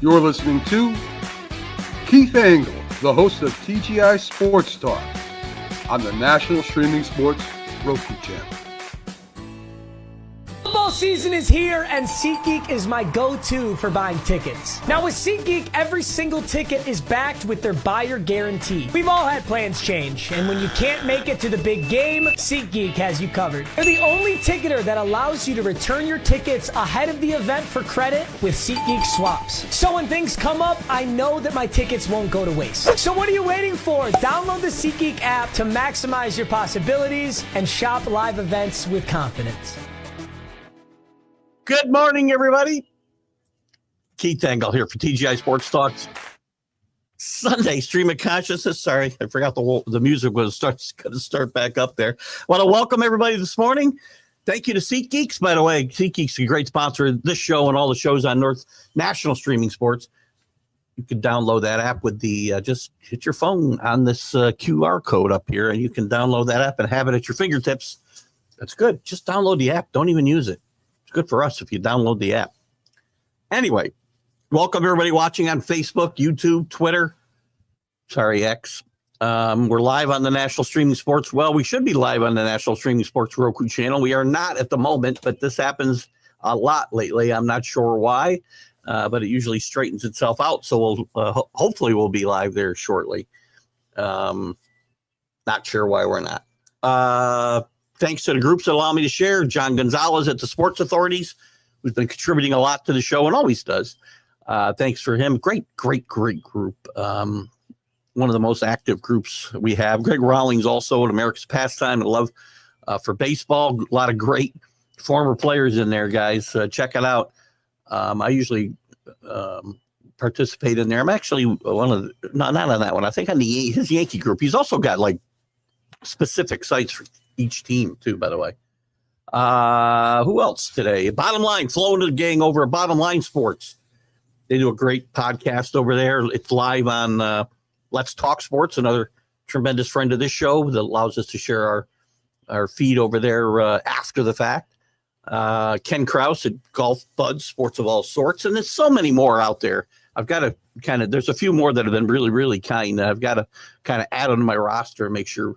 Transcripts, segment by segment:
You're listening to Keith Engle, the host of TGI Sports Talk on the National Streaming Sports Roku channel. Football season is here, and SeatGeek is my go-to for buying tickets. Now with SeatGeek, every single ticket is backed with their buyer guarantee. We've all had plans change, and when you can't make it to the big game, SeatGeek has you covered. They're the only ticketer that allows you to return your tickets ahead of the event for credit with SeatGeek swaps. So when things come up, I know that my tickets won't go to waste. So what are you waiting for? Download the SeatGeek app to maximize your possibilities and shop live events with confidence. Good morning, everybody. Keith Engle here for TGI Sports Talks. Sunday stream of consciousness. Sorry, I forgot the music was going to start back up there. Want to welcome everybody this morning. Thank you to SeatGeeks, by the way. SeatGeeks is a great sponsor of this show and all the shows on North National Streaming Sports. You can download that app with the just hit your phone on this QR code up here, and you can download that app and have it at your fingertips. That's good. Just download the app. Don't even use it. It's good for us if you download the app. Anyway, welcome everybody watching on Facebook, YouTube, Twitter. Sorry, X. We're live on the National Streaming Sports. Well, we should be live on the National Streaming Sports Roku channel. We are not at the moment, but this happens a lot lately. I'm not sure why, but it usually straightens itself out. So we'll hopefully we'll be live there shortly. Not sure why we're not. Thanks to the groups that allow me to share. John Gonzalez at the Sports Authorities, who's been contributing a lot to the show and always does. Thanks for him. Great group. One of the most active groups we have. Greg Rawlings also at America's Pastime. I love for baseball. A lot of great former players in there, guys. Check it out. I usually participate in there. I'm actually one of the, not on that one. I think on his Yankee group. He's also got like specific sites for each team too, by the way. Who else today? Bottom Line, flowing the gang over at Bottom Line Sports. They do a great podcast over there. It's live on Let's Talk Sports, another tremendous friend of this show that allows us to share our feed over there after the fact. Ken Krause at Golf Buds, Sports of All Sorts, and there's so many more out there. I've got to there's a few more that have been really, really kind. I've got to kind of add on to my roster and make sure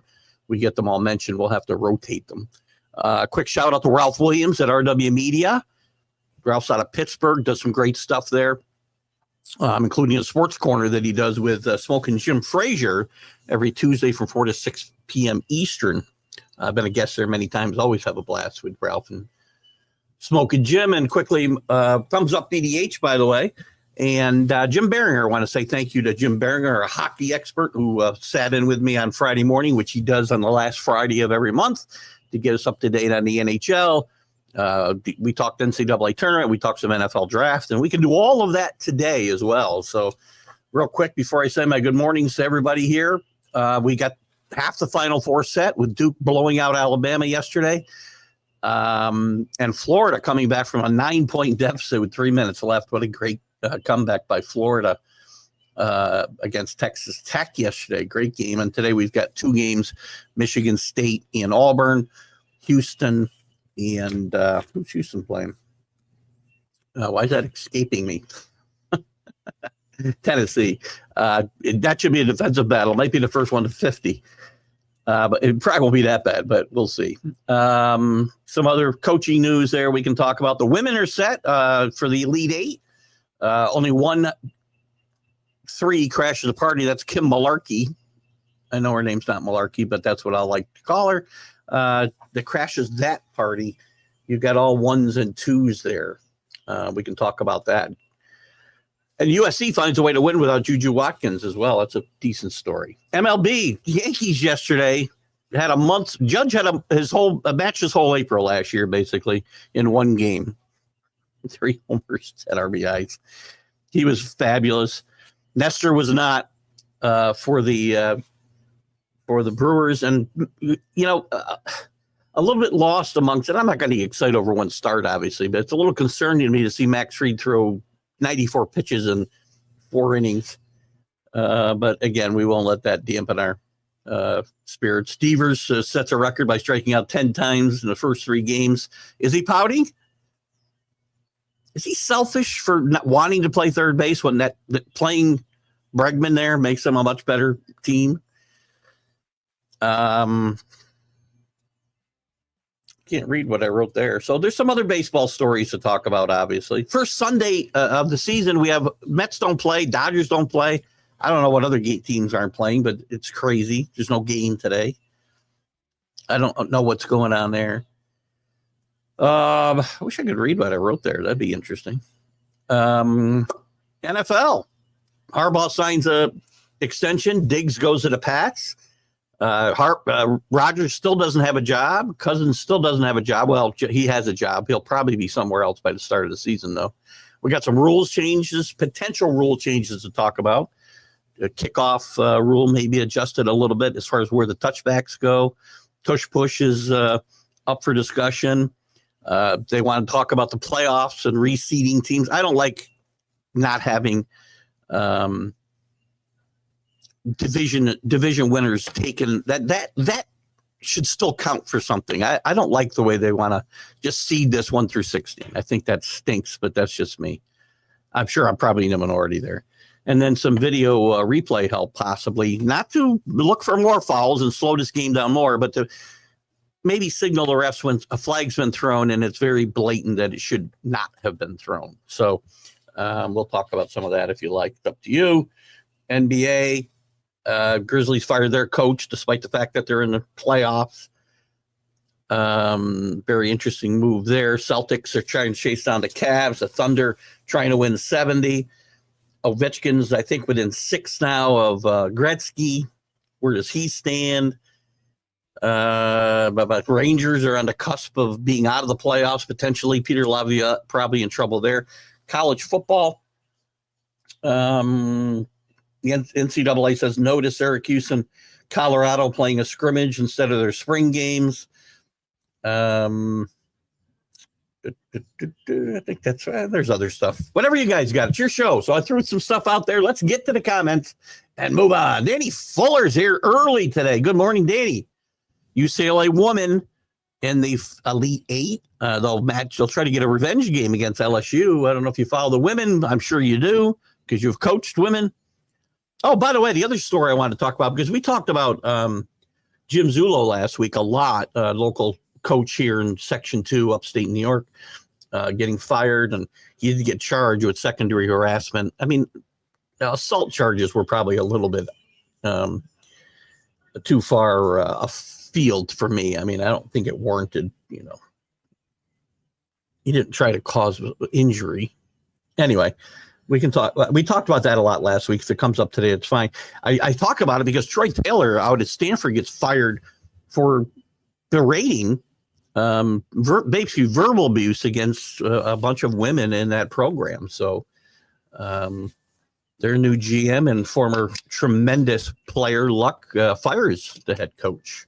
we get them all mentioned. We'll have to rotate them. Quick shout out to Ralph Williams at RW Media. Ralph's out of Pittsburgh, does some great stuff there, including a sports corner that he does with Smoking Jim Frazier every Tuesday from 4 to 6 p.m. Eastern. I've been a guest there many times. Always have a blast with Ralph and Smoking Jim. And quickly, thumbs up BDH, by the way. And Jim Beringer, I want to say thank you to Jim Beringer, a hockey expert who sat in with me on Friday morning, which he does on the last Friday of every month to get us up to date on the NHL. We talked NCAA tournament. We talked some NFL draft, and we can do all of that today as well. So real quick, before I say my good mornings to everybody here, we got half the Final Four set with Duke blowing out Alabama yesterday. And Florida coming back from a 9-point deficit with 3 minutes left. What a great comeback by Florida against Texas Tech yesterday. Great game. And today we've got two games, Michigan State and Auburn, Houston, and who's Houston playing? Why is that escaping me? Tennessee. That should be a defensive battle. Might be the first one to 50. But it probably won't be that bad, but we'll see. Some other coaching news there we can talk about. The women are set for the Elite Eight. Only 1-3 crashes a party. That's Kim Malarkey. I know her name's not Malarkey, but that's what I like to call her. That crashes that party. You've got all 1s and 2s there. We can talk about that. And USC finds a way to win without Juju Watkins as well. That's a decent story. MLB, Yankees yesterday had a month. Judge had a match his whole April last year, basically, in one game. 3 homers, 10 RBIs. He was fabulous. Nestor was not for the Brewers, and a little bit lost amongst it. I'm not going to get excited over one start, obviously, but it's a little concerning to me to see Max Fried throw 94 pitches in 4 innings. But again, we won't let that dampen our spirits. Devers sets a record by striking out 10 times in the first 3 games. Is he pouting? is he selfish for not wanting to play third base when that playing Bregman there makes them a much better team? Can't read what I wrote there. So there's some other baseball stories to talk about, obviously. First Sunday of the season, we have Mets don't play, Dodgers don't play. I don't know what other teams aren't playing, but it's crazy. There's no game today. I don't know what's going on there. I wish I could read what I wrote there. That'd be interesting. NFL. Harbaugh signs a extension. Diggs goes to the Pats. Rodgers still doesn't have a job. Cousins still doesn't have a job. Well, he has a job. He'll probably be somewhere else by the start of the season, though. We got some rules changes, potential rule changes to talk about. The kickoff rule may be adjusted a little bit as far as where the touchbacks go. Tush push is up for discussion. They want to talk about the playoffs and reseeding teams. I don't like not having division winners taken. That should still count for something. I don't like the way they want to just seed this 1 through 16. I think that stinks, but that's just me. I'm sure I'm probably in the minority there. And then some video replay help, possibly, not to look for more fouls and slow this game down more, but to maybe signal the refs when a flag's been thrown and it's very blatant that it should not have been thrown. So we'll talk about some of that if you like. It's up to you. NBA, Grizzlies fired their coach despite the fact that they're in the playoffs. Very interesting move there. Celtics are trying to chase down the Cavs. The Thunder trying to win 70. Ovechkin's, I think, within 6 now of Gretzky. Where does he stand? But Rangers are on the cusp of being out of the playoffs, potentially. Peter Laviolette probably in trouble there. College football. The NCAA says no to Syracuse and Colorado playing a scrimmage instead of their spring games. I think that's there's other stuff. Whatever you guys got, it's your show. So I threw some stuff out there. Let's get to the comments and move on. Danny Fuller's here early today. Good morning, Danny. UCLA woman in the Elite Eight. They'll try to get a revenge game against LSU. I don't know if you follow the women. I'm sure you do because you've coached women. Oh, by the way, the other story I wanted to talk about, because we talked about Jim Zullo last week a lot, local coach here in Section 2, upstate New York, getting fired, and he did get charged with secondary harassment. I mean, assault charges were probably a little bit too far afield for me. I mean, I don't think it warranted, he didn't try to cause injury. Anyway, we can talk. We talked about that a lot last week. If it comes up today, it's fine. I talk about it because Troy Taylor out at Stanford gets fired for berating, basically verbal abuse against a bunch of women in that program. So their new GM and former tremendous player Luck fires the head coach.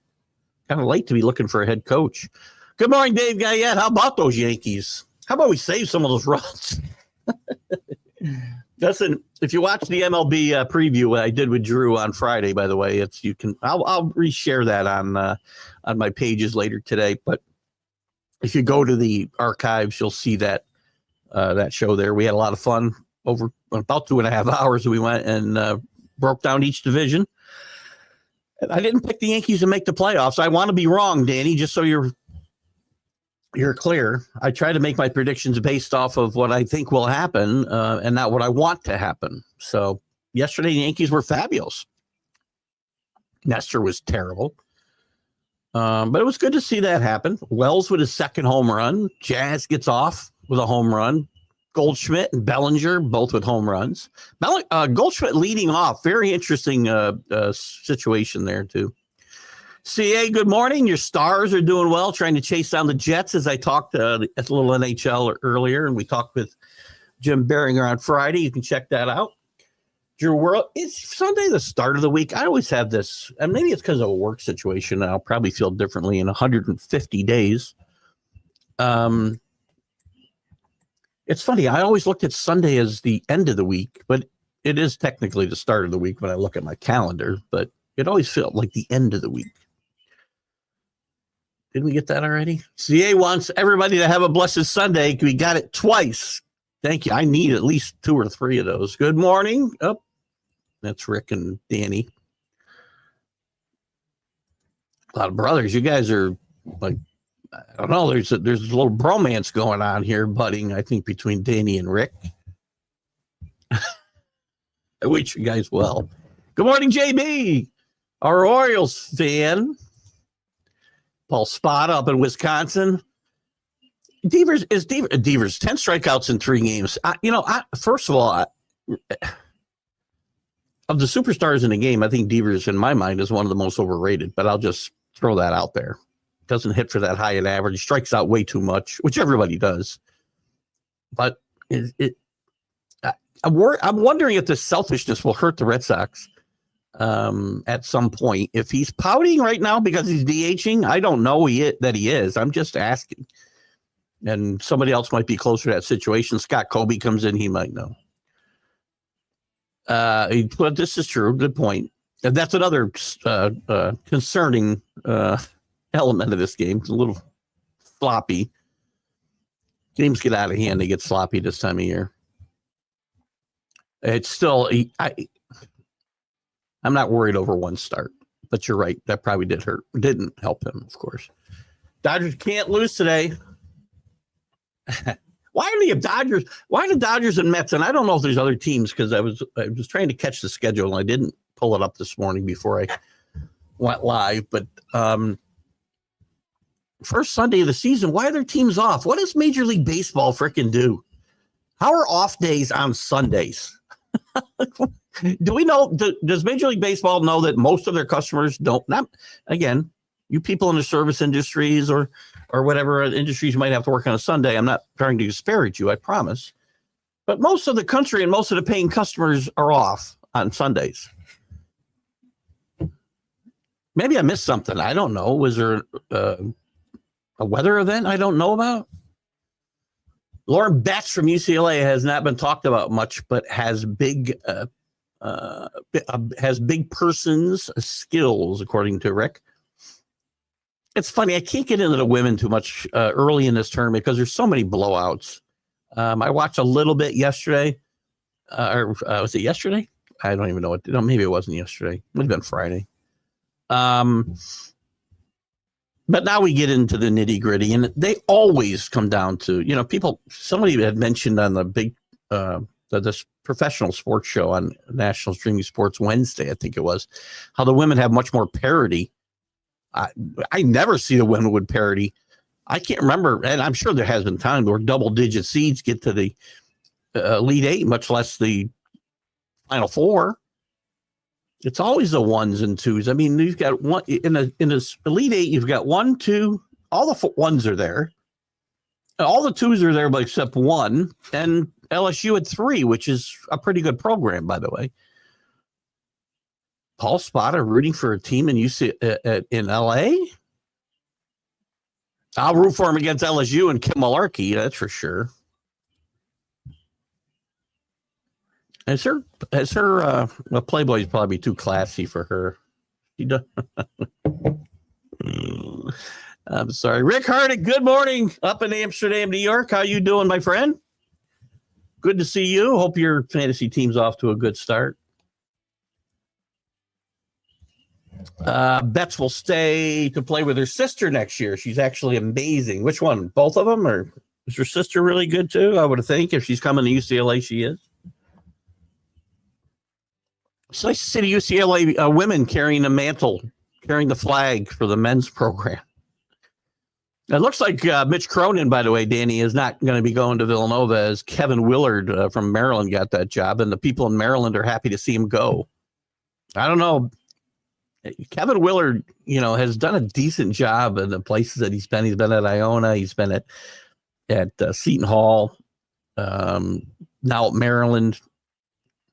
Kind of late to be looking for a head coach. Good morning, Dave Guyette. How about those Yankees? How about we save some of those runs? Listen, if you watch the MLB preview I did with Drew on Friday, by the way, I'll reshare that on my pages later today. But if you go to the archives, you'll see that show there. We had a lot of fun over about 2.5 hours. We went and broke down each division. And I didn't pick the Yankees to make the playoffs. I want to be wrong, Danny, just so you're clear. I try to make my predictions based off of what I think will happen and not what I want to happen. So yesterday, the Yankees were fabulous. Nestor was terrible. But it was good to see that happen. Wells with his second home run. Jazz gets off with a home run. Goldschmidt and Bellinger, both with home runs. Goldschmidt leading off. Very interesting situation there, too. CA, good morning. Your Stars are doing well, trying to chase down the Jets, as I talked at the little NHL earlier, and we talked with Jim Beringer on Friday. You can check that out. Drew World, is Sunday the start of the week? I always have this, and maybe it's because of a work situation. I'll probably feel differently in 150 days. It's funny. I always looked at Sunday as the end of the week, but it is technically the start of the week when I look at my calendar, but it always felt like the end of the week. Did we get that already? CA wants everybody to have a blessed Sunday. We got it twice. Thank you. I need at least 2 or 3 of those. Good morning. Oh, that's Rick and Danny. A lot of brothers. You guys are like, I don't know. There's a little bromance going on here, budding, I think, between Danny and Rick. I wish you guys well. Good morning, JB, our Orioles fan. Paul Spot up in Wisconsin. Devers 10 strikeouts in 3 games. First of all, of the superstars in the game, I think Devers, in my mind, is one of the most overrated, but I'll just throw that out there. Doesn't hit for that high an average, strikes out way too much, which everybody does. But I'm wondering if this selfishness will hurt the Red Sox at some point. If he's pouting right now because he's DHing, I don't know that he is. I'm just asking. And somebody else might be closer to that situation. Scott Colby comes in, he might know. But this is true. Good point. And that's another concerning element of this game. It's a little sloppy. Games get out of hand. They get sloppy this time of year. It's still, I'm not worried over one start, but you're right. That probably didn't help him, of course. Dodgers can't lose today. Why are the Dodgers? Why the Dodgers and Mets? And I don't know if there's other teams because I was trying to catch the schedule and I didn't pull it up this morning before I went live. But first Sunday of the season, why are their teams off? What does Major League Baseball frickin' do? How are off days on Sundays? Do we know? Does Major League Baseball know that most of their customers don't? Not again, you people in the service industries or whatever industries you might have to work on a Sunday. I'm not trying to disparage you, I promise. But most of the country and most of the paying customers are off on Sundays. Maybe I missed something. I don't know. Was there a weather event I don't know about? Lauren Betts from UCLA has not been talked about much, but has big person's skills, according to Rick. It's funny. I can't get into the women too much early in this tournament because there's so many blowouts. I watched a little bit yesterday. Was it yesterday? I don't even know what. No, maybe it wasn't yesterday. It would have been Friday. But now we get into the nitty gritty, and they always come down to, people. Somebody had mentioned on the big, this professional sports show on National Streaming Sports Wednesday, I think it was, how the women have much more parity. I never see the women with parity. I can't remember, and I'm sure there has been times where double-digit seeds get to the Elite Eight, much less the Final Four. It's always the 1s and 2s. I mean, you've got one in this Elite Eight. You've got 1, 2. All the 1s are there. All the 2s are there, but except 1. And LSU at 3, which is a pretty good program, by the way. Paul Spotter rooting for a team in in LA. I'll root for him against LSU and Kim Malarkey. That's for sure. Playboy's probably too classy for her. She does. I'm sorry. Rick Hardick, good morning up in Amsterdam, New York. How you doing, my friend? Good to see you. Hope your fantasy team's off to a good start. Betts will stay to play with her sister next year. She's actually amazing. Which one? Both of them? Or is her sister really good too? I would think if she's coming to UCLA, she is. It's nice to see the UCLA women carrying the mantle, carrying the flag for the men's program. It looks like Mitch Cronin, by the way, Danny, is not going to be going to Villanova as Kevin Willard from Maryland got that job, and the people in Maryland are happy to see him go. I don't know. Kevin Willard, has done a decent job in the places that he's been. He's been at Iona. He's been at Seton Hall. Now at Maryland.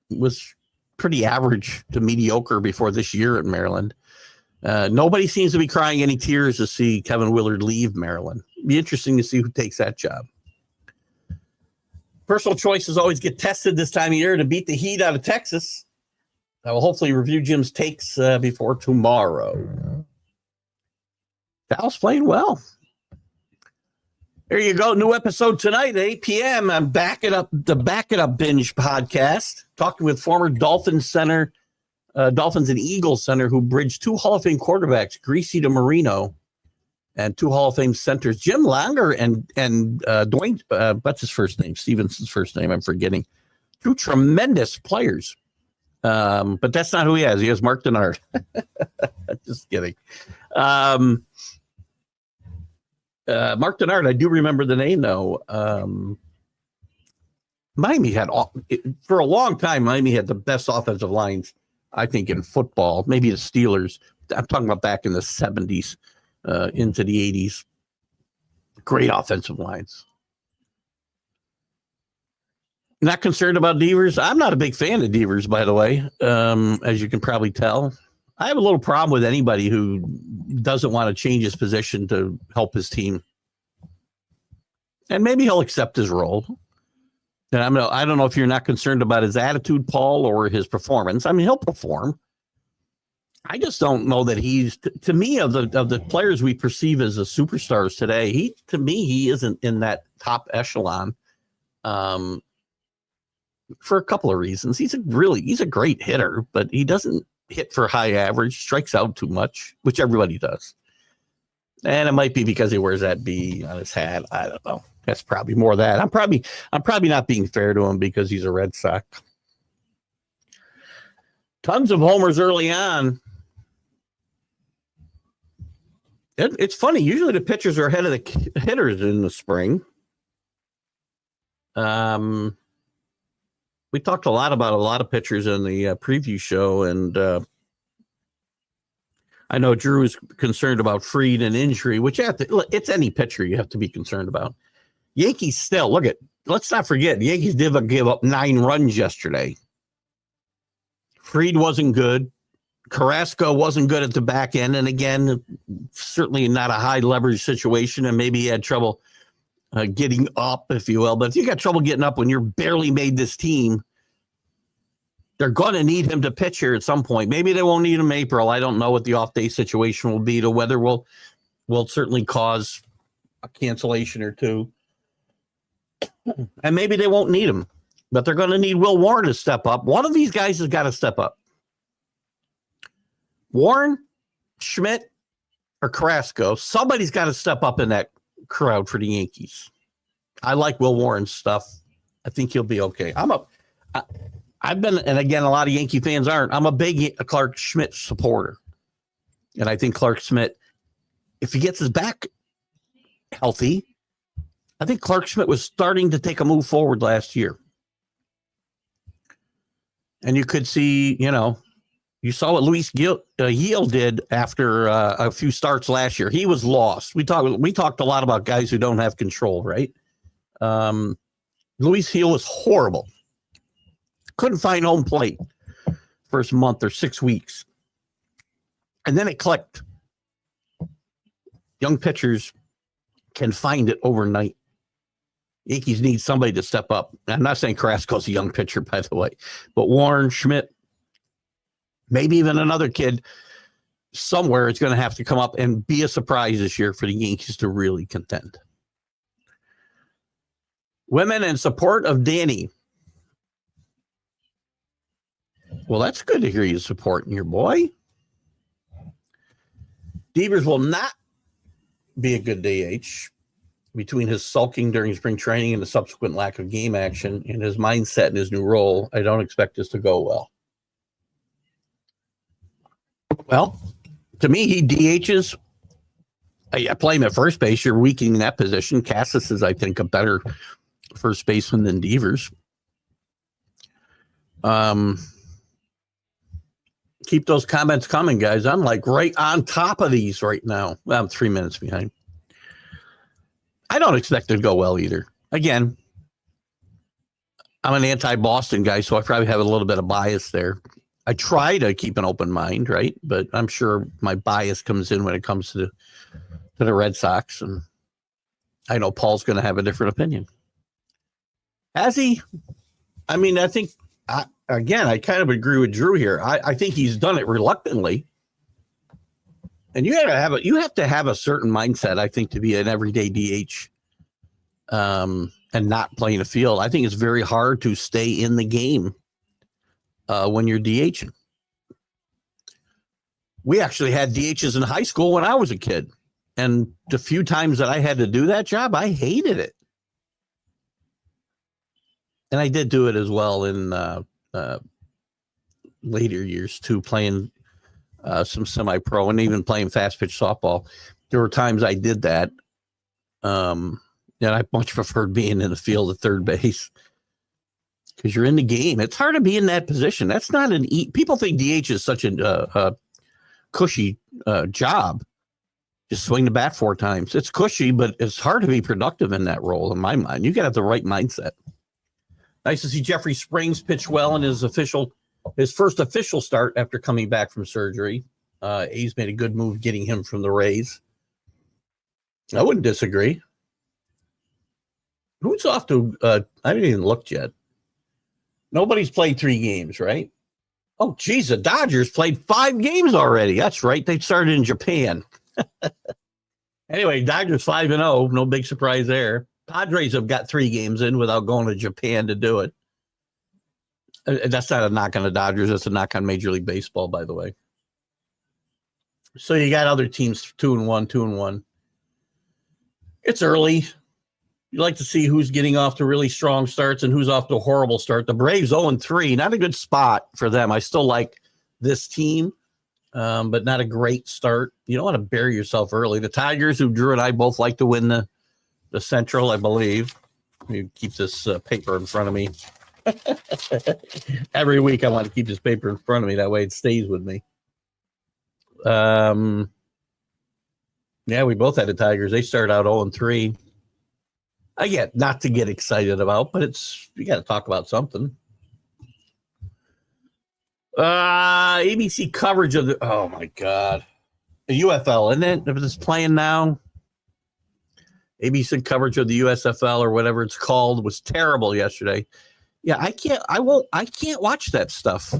Was pretty average to mediocre before this year at Maryland. Nobody seems to be crying any tears to see Kevin Willard leave Maryland. It'd be interesting to see who takes that job. Personal choices always get tested this time of year to beat the heat out of Texas. I will hopefully review Jim's takes before tomorrow. Dallas playing well. There you go. New episode tonight, 8 p.m. I'm backing up the Back It Up Binge podcast, talking with former Dolphins and Eagles center who bridged 2 Hall of Fame quarterbacks, Greasy to Marino, and 2 Hall of Fame centers, Jim Longer and Dwayne, what's his first name? Stevenson's first name, I'm forgetting. 2 tremendous players. But that's not who he has. He has Mark Denard. Just kidding. Mark Denard, I do remember the name, though. Miami had, for a long time, Miami had the best offensive lines, I think, in football. Maybe the Steelers. I'm talking about back in the 70s into the 80s. Great offensive lines. Not concerned about Devers. I'm not a big fan of Devers, by the way, as you can probably tell. I have a little problem with anybody who doesn't want to change his position to help his team. And maybe he'll accept his role. And I don't know if you're not concerned about his attitude, Paul, or his performance. I mean, he'll perform. I just don't know that he's, to me, of the players we perceive as the superstars today, he isn't in that top echelon. For a couple of reasons. He's a great hitter, but he doesn't hit for high average, strikes out too much, which everybody does. And it might be because he wears that B on his hat. I don't know. That's probably more of that. I'm probably not being fair to him because he's a Red Sox. Tons of homers early on. It's funny. Usually the pitchers are ahead of the hitters in the spring. We talked a lot about a lot of pitchers in the preview show, and I know Drew is concerned about Fried and injury, which it's any pitcher you have to be concerned about. Yankees still, let's not forget, the Yankees did give up 9 runs yesterday. Fried wasn't good. Carrasco wasn't good at the back end, and again, certainly not a high leverage situation, and maybe he had trouble getting up, if you will. But if you got trouble getting up when you're barely made this team, they're going to need him to pitch here at some point. Maybe they won't need him in April. I don't know what the off-day situation will be. The weather will certainly cause a cancellation or two. And maybe they won't need him. But they're going to need Will Warren to step up. One of these guys has got to step up. Warren, Schmidt, or Carrasco. Somebody's got to step up in that crowd for the Yankees. I like Will Warren's stuff. I think he'll be okay. I've been, and again, a lot of Yankee fans aren't. I'm a big Clark Schmidt supporter. And I think Clark Schmidt, if he gets his back healthy, I think Clark Schmidt was starting to take a move forward last year. And you could see, you saw what Luis Gil did after a few starts last year. He was lost. We talked a lot about guys who don't have control, right? Luis Gil was horrible. Couldn't find home plate first month or 6 weeks. And then it clicked. Young pitchers can find it overnight. Yankees need somebody to step up. I'm not saying Carrasco's a young pitcher, by the way, but Warren, Schmidt, maybe even another kid somewhere is going to have to come up and be a surprise this year for the Yankees to really contend. Women in support of Danny. Well, that's good to hear you supporting your boy. Devers will not be a good DH. Between his sulking during spring training and the subsequent lack of game action and his mindset in his new role, I don't expect this to go well. Well, to me, he DHs. I play him at first base. You're weakening that position. Cassis is, I think, a better first baseman than Devers. Keep those comments coming, guys. I'm like right on top of these right now. Well, I'm 3 minutes behind. I don't expect it to go well either. Again, I'm an anti-Boston guy, so I probably have a little bit of bias there. I try to keep an open mind, right? But I'm sure my bias comes in when it comes to the Red Sox, and I know Paul's going to have a different opinion. Has he? I mean, I think, I kind of agree with Drew here. I think he's done it reluctantly. And you have to have a certain mindset, I think, to be an everyday DH. and not playing the field. I think it's very hard to stay in the game when you're DHing. We actually had DHs in high school when I was a kid. And the few times that I had to do that job, I hated it. And I did do it as well in later years too, playing some semi-pro and even playing fast pitch softball. There were times I did that. And I much preferred being in the field at third base because you're in the game. It's hard to be in that position. That's not people think DH is such a cushy job. Just swing the bat 4 times. It's cushy, but it's hard to be productive in that role in my mind. You got to have the right mindset. Nice to see Jeffrey Springs pitch well in his first official start after coming back from surgery. A's made a good move getting him from the Rays. I wouldn't disagree. Who's off to? I haven't even looked yet. Nobody's played 3 games, right? Oh, geez, the Dodgers played 5 games already. That's right. They started in Japan. Anyway, Dodgers 5-0. No big surprise there. Padres have got 3 games in without going to Japan to do it. That's not a knock on the Dodgers. That's a knock on Major League Baseball, by the way. So you got other teams 2-1, 2-1. It's early. You like to see who's getting off to really strong starts and who's off to a horrible start. The Braves 0-3, not a good spot for them. I still like this team, but not a great start. You don't want to bury yourself early. The Tigers, who Drew and I both like to win the Central, I believe. Let me keep this paper in front of me. Every week I want to keep this paper in front of me. That way it stays with me. Yeah, we both had the Tigers. They started out 0-3. Again, not to get excited about, but you got to talk about something. ABC coverage of oh my God, the UFL, and then if it's playing now, ABC coverage of the USFL or whatever it's called was terrible yesterday. Yeah, I can't watch that stuff.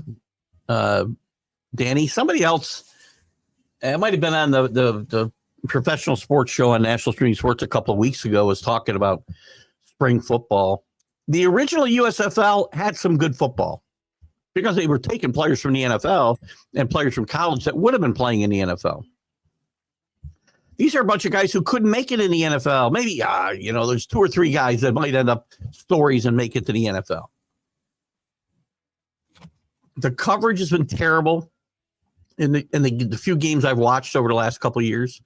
Danny, somebody else, it might have been on the professional sports show on National Streaming Sports a couple of weeks ago, was talking about spring football. The original USFL had some good football because they were taking players from the NFL and players from college that would have been playing in the NFL. These are a bunch of guys who couldn't make it in the NFL. Maybe, there's 2 or 3 guys that might end up stories and make it to the NFL. The coverage has been terrible in the few games I've watched over the last couple of years.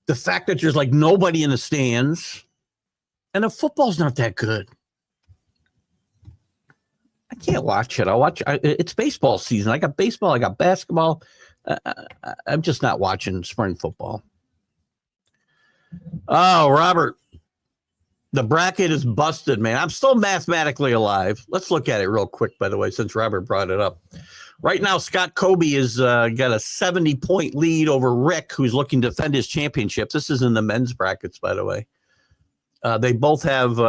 The fact that there's like nobody in the stands and the football's not that good. I can't watch it. It's baseball season. I got baseball. I got basketball. I'm just not watching spring football. Oh, Robert, the bracket is busted, man. I'm still mathematically alive. Let's look at it real quick, by the way, since Robert brought it up. Right now, Scott Kobe has got a 70-point lead over Rick, who's looking to defend his championship. This is in the men's brackets, by the way. They both have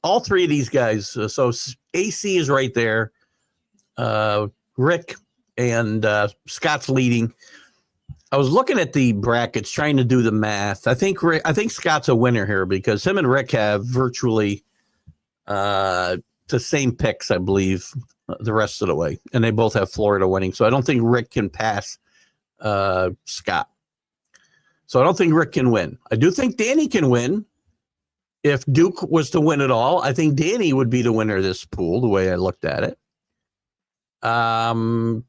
all 3 of these guys. So AC is right there. Rick and Scott's leading. I was looking at the brackets, trying to do the math. I think Scott's a winner here because him and Rick have virtually the same picks, I believe, the rest of the way, and they both have Florida winning. So I don't think Rick can pass Scott. So I don't think Rick can win. I do think Danny can win. If Duke was to win it all, I think Danny would be the winner of this pool, the way I looked at it. The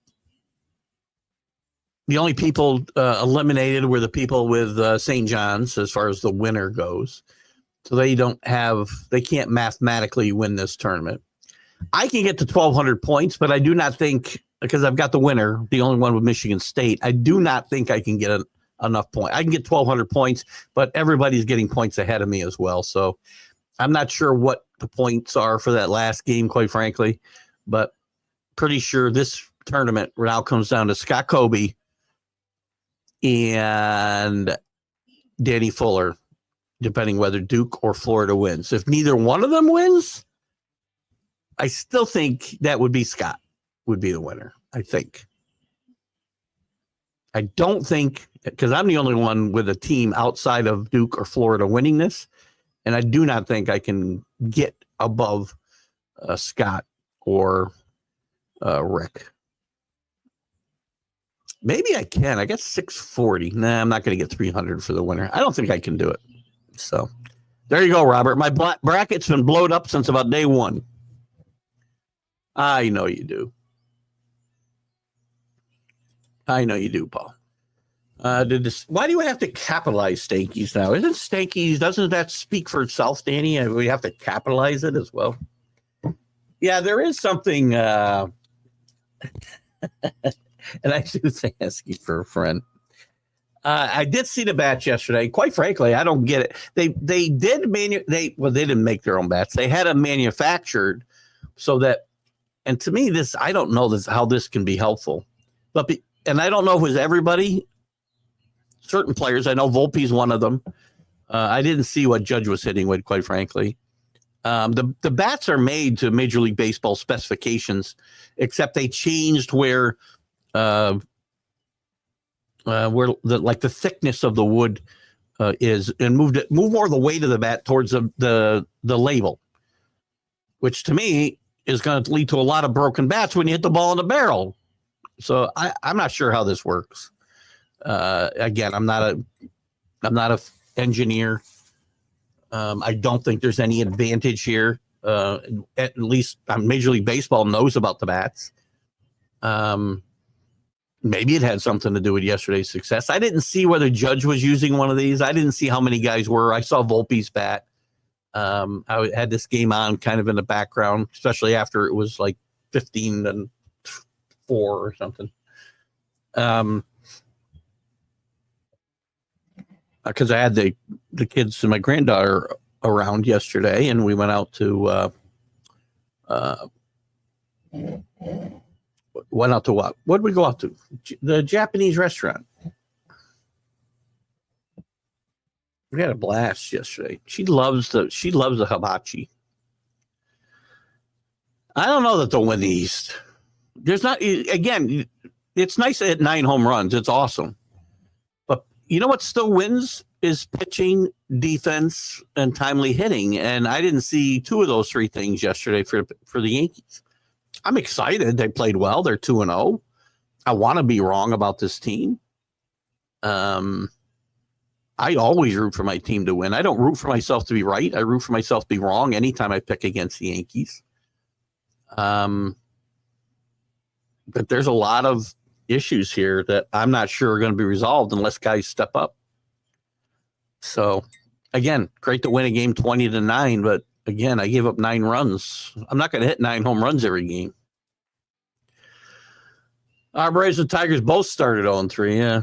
only people eliminated were the people with St. John's as far as the winner goes. So they can't mathematically win this tournament. I can get to 1,200 points, but I do not think, because I've got the winner, the only one with Michigan State, I do not think I can get enough points. I can get 1,200 points, but everybody's getting points ahead of me as well. So I'm not sure what the points are for that last game, quite frankly, but pretty sure this tournament now comes down to Scott Kobe and Danny Fuller, depending whether Duke or Florida wins. If neither one of them wins, I still think that would be Scott would be the winner, I think. I don't think, because I'm the only one with a team outside of Duke or Florida winning this, And I do not think I can get above Scott or Rick. Maybe I can. I got 640. Nah, I'm not going to get 300 for the winner. I don't think I can do it. So there you go, Robert. My bracket's been blowed up since about day one. I know you do. I know you do, Paul. Why do you have to capitalize Stankies now? Isn't Stankies, doesn't that speak for itself, Danny? We have to capitalize it as well. Yeah, there is something, and I do ask you for a friend. I did see the bats yesterday. Quite frankly, I don't get it. They didn't make their own bats. They had them manufactured so that, and to me, I don't know how this can be helpful. And I don't know if it was everybody. Certain players, I know Volpe's one of them. I didn't see what Judge was hitting with, quite frankly. The bats are made to Major League Baseball specifications, except they changed where the thickness of the wood is, and moved more of the weight of the bat towards the label, which to me is going to lead to a lot of broken bats when you hit the ball in the barrel. So I'm not sure how this works. Again, I'm not a engineer. I don't think there's any advantage here. At least Major League Baseball knows about the bats. Maybe it had something to do with yesterday's success. I didn't see whether Judge was using one of these. I didn't see how many guys were. I saw Volpe's bat. I had this game on kind of in the background, especially after it was like 15-4 or something. Because I had the kids and my granddaughter around yesterday, and we went out to what? What did we go out to? The Japanese restaurant. We had a blast yesterday. She loves the hibachi. I don't know that they'll win the East. There's not, again, it's nice to hit 9 home runs. It's awesome. But you know what still wins is pitching, defense, and timely hitting. And I didn't see 2 of those 3 things yesterday for the Yankees. I'm excited. They played well. They're 2-0. I want to be wrong about this team. I always root for my team to win. I don't root for myself to be right. I root for myself to be wrong anytime I pick against the Yankees. But there's a lot of issues here that I'm not sure are going to be resolved unless guys step up. So, again, great to win a game 20-9, but again, I gave up 9 runs. I'm not going to hit 9 home runs every game. Our Braves and Tigers both started 0-3, yeah.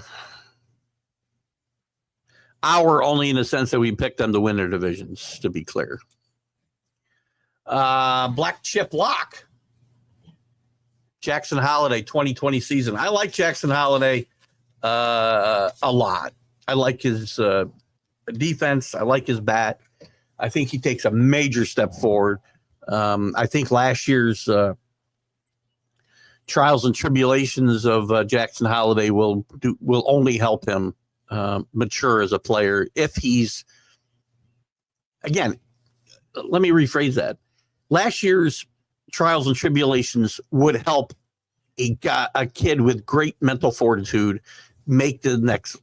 Our only in the sense that we picked them to win their divisions, to be clear. Black Chip Lock. Jackson Holiday 2020 season. I like Jackson Holiday a lot. I like his defense. I like his bat. I think he takes a major step forward. I think last year's trials and tribulations of Jackson Holiday will only help him mature as a player if he's, again, let me rephrase that. Last year's trials and tribulations would help a kid with great mental fortitude make the next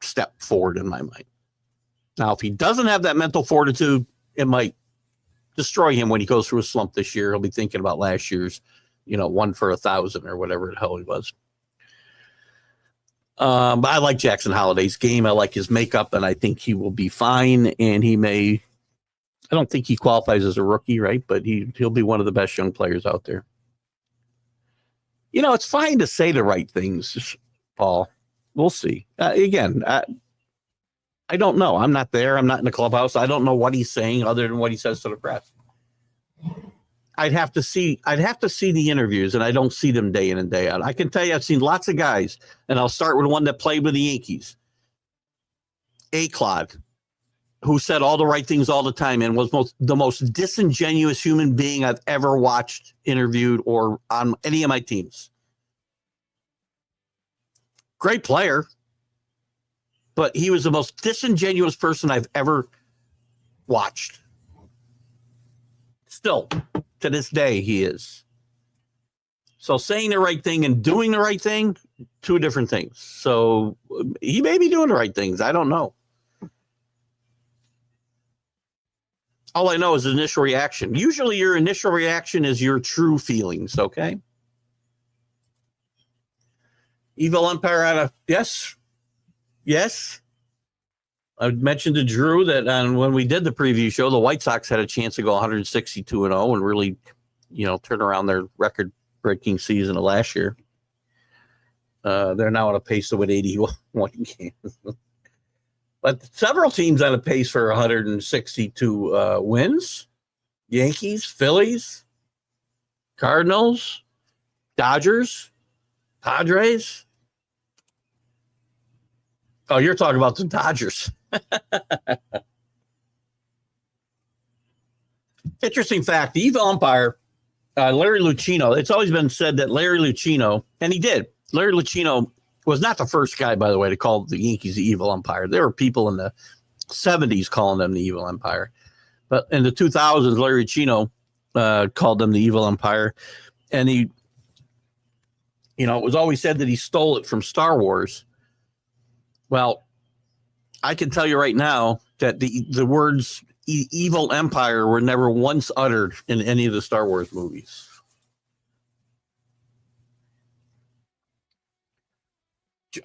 step forward in my mind. Now, if he doesn't have that mental fortitude, it might destroy him when he goes through a slump this year. He'll be thinking about last year's, 1 for 1,000 or whatever the hell he was. But I like Jackson Holiday's game. I like his makeup, and I think he will be fine. And I don't think he qualifies as a rookie, right? But he'll be one of the best young players out there. It's fine to say the right things, Paul. We'll see. Again, I don't know. I'm not there. I'm not in the clubhouse. I don't know what he's saying other than what he says to the press. I'd have to see the interviews, and I don't see them day in and day out. I can tell you I've seen lots of guys, and I'll start with one that played with the Yankees. A-Claude, who said all the right things all the time and was the most disingenuous human being I've ever watched, interviewed, or on any of my teams. Great player, but he was the most disingenuous person I've ever watched. Still, to this day, he is. So saying the right thing and doing the right thing, two different things. So he may be doing the right things. I don't know. All I know is initial reaction. Usually your initial reaction is your true feelings, okay? Evil Empire out of, yes. I mentioned to Drew that when we did the preview show, the White Sox had a chance to go 162-0 and really, turn around their record-breaking season of last year. They're now on a pace to win 81 games. But several teams on a pace for 162 wins. Yankees, Phillies, Cardinals, Dodgers, Padres. Oh, you're talking about the Dodgers. Interesting fact, the evil umpire, Larry Lucchino, it's always been said that Larry Lucchino, and he did. Larry Lucchino was not the first guy, by the way, to call the Yankees the evil umpire. There were people in the 70s calling them the evil umpire. But in the 2000s, Larry Lucchino called them the evil umpire. And he, it was always said that he stole it from Star Wars. Well, I can tell you right now that the words evil empire were never once uttered in any of the Star Wars movies.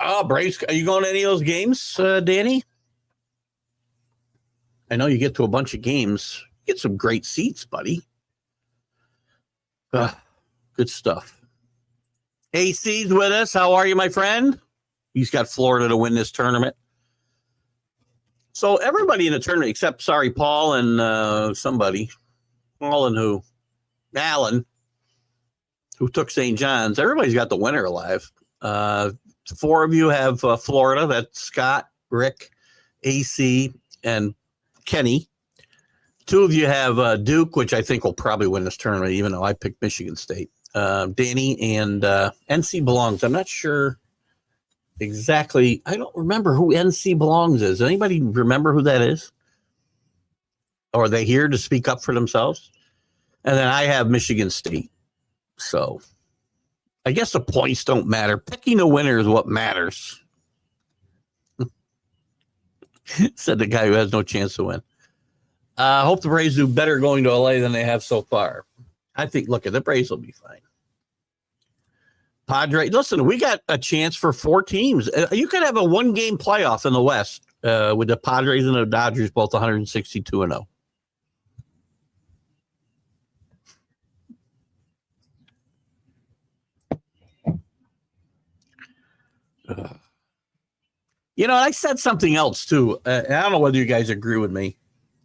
Oh, Braves, are you going to any of those games, Danny? I know you get to a bunch of games. Get some great seats, buddy. Good stuff. AC's with us. How are you, my friend? He's got Florida to win this tournament. So everybody in the tournament, except, Paul and somebody. Paul and who? Allen, who took St. John's. Everybody's got the winner alive. 4 of you have Florida. That's Scott, Rick, AC, and Kenny. 2 of you have Duke, which I think will probably win this tournament, even though I picked Michigan State. Danny and NC Belongs. I'm not sure exactly. I don't remember who NC Belongs is. Anybody remember who that is? Or are they here to speak up for themselves? And then I have Michigan State. So I guess the points don't matter. Picking a winner is what matters. Said the guy who has no chance to win. I hope the Braves do better going to LA than they have so far. I think, look, the Braves will be fine. Padres, listen, we got a chance for 4 teams. You could have a 1-game playoff in the West with the Padres and the Dodgers both 162-0. I said something else too. I don't know whether you guys agree with me.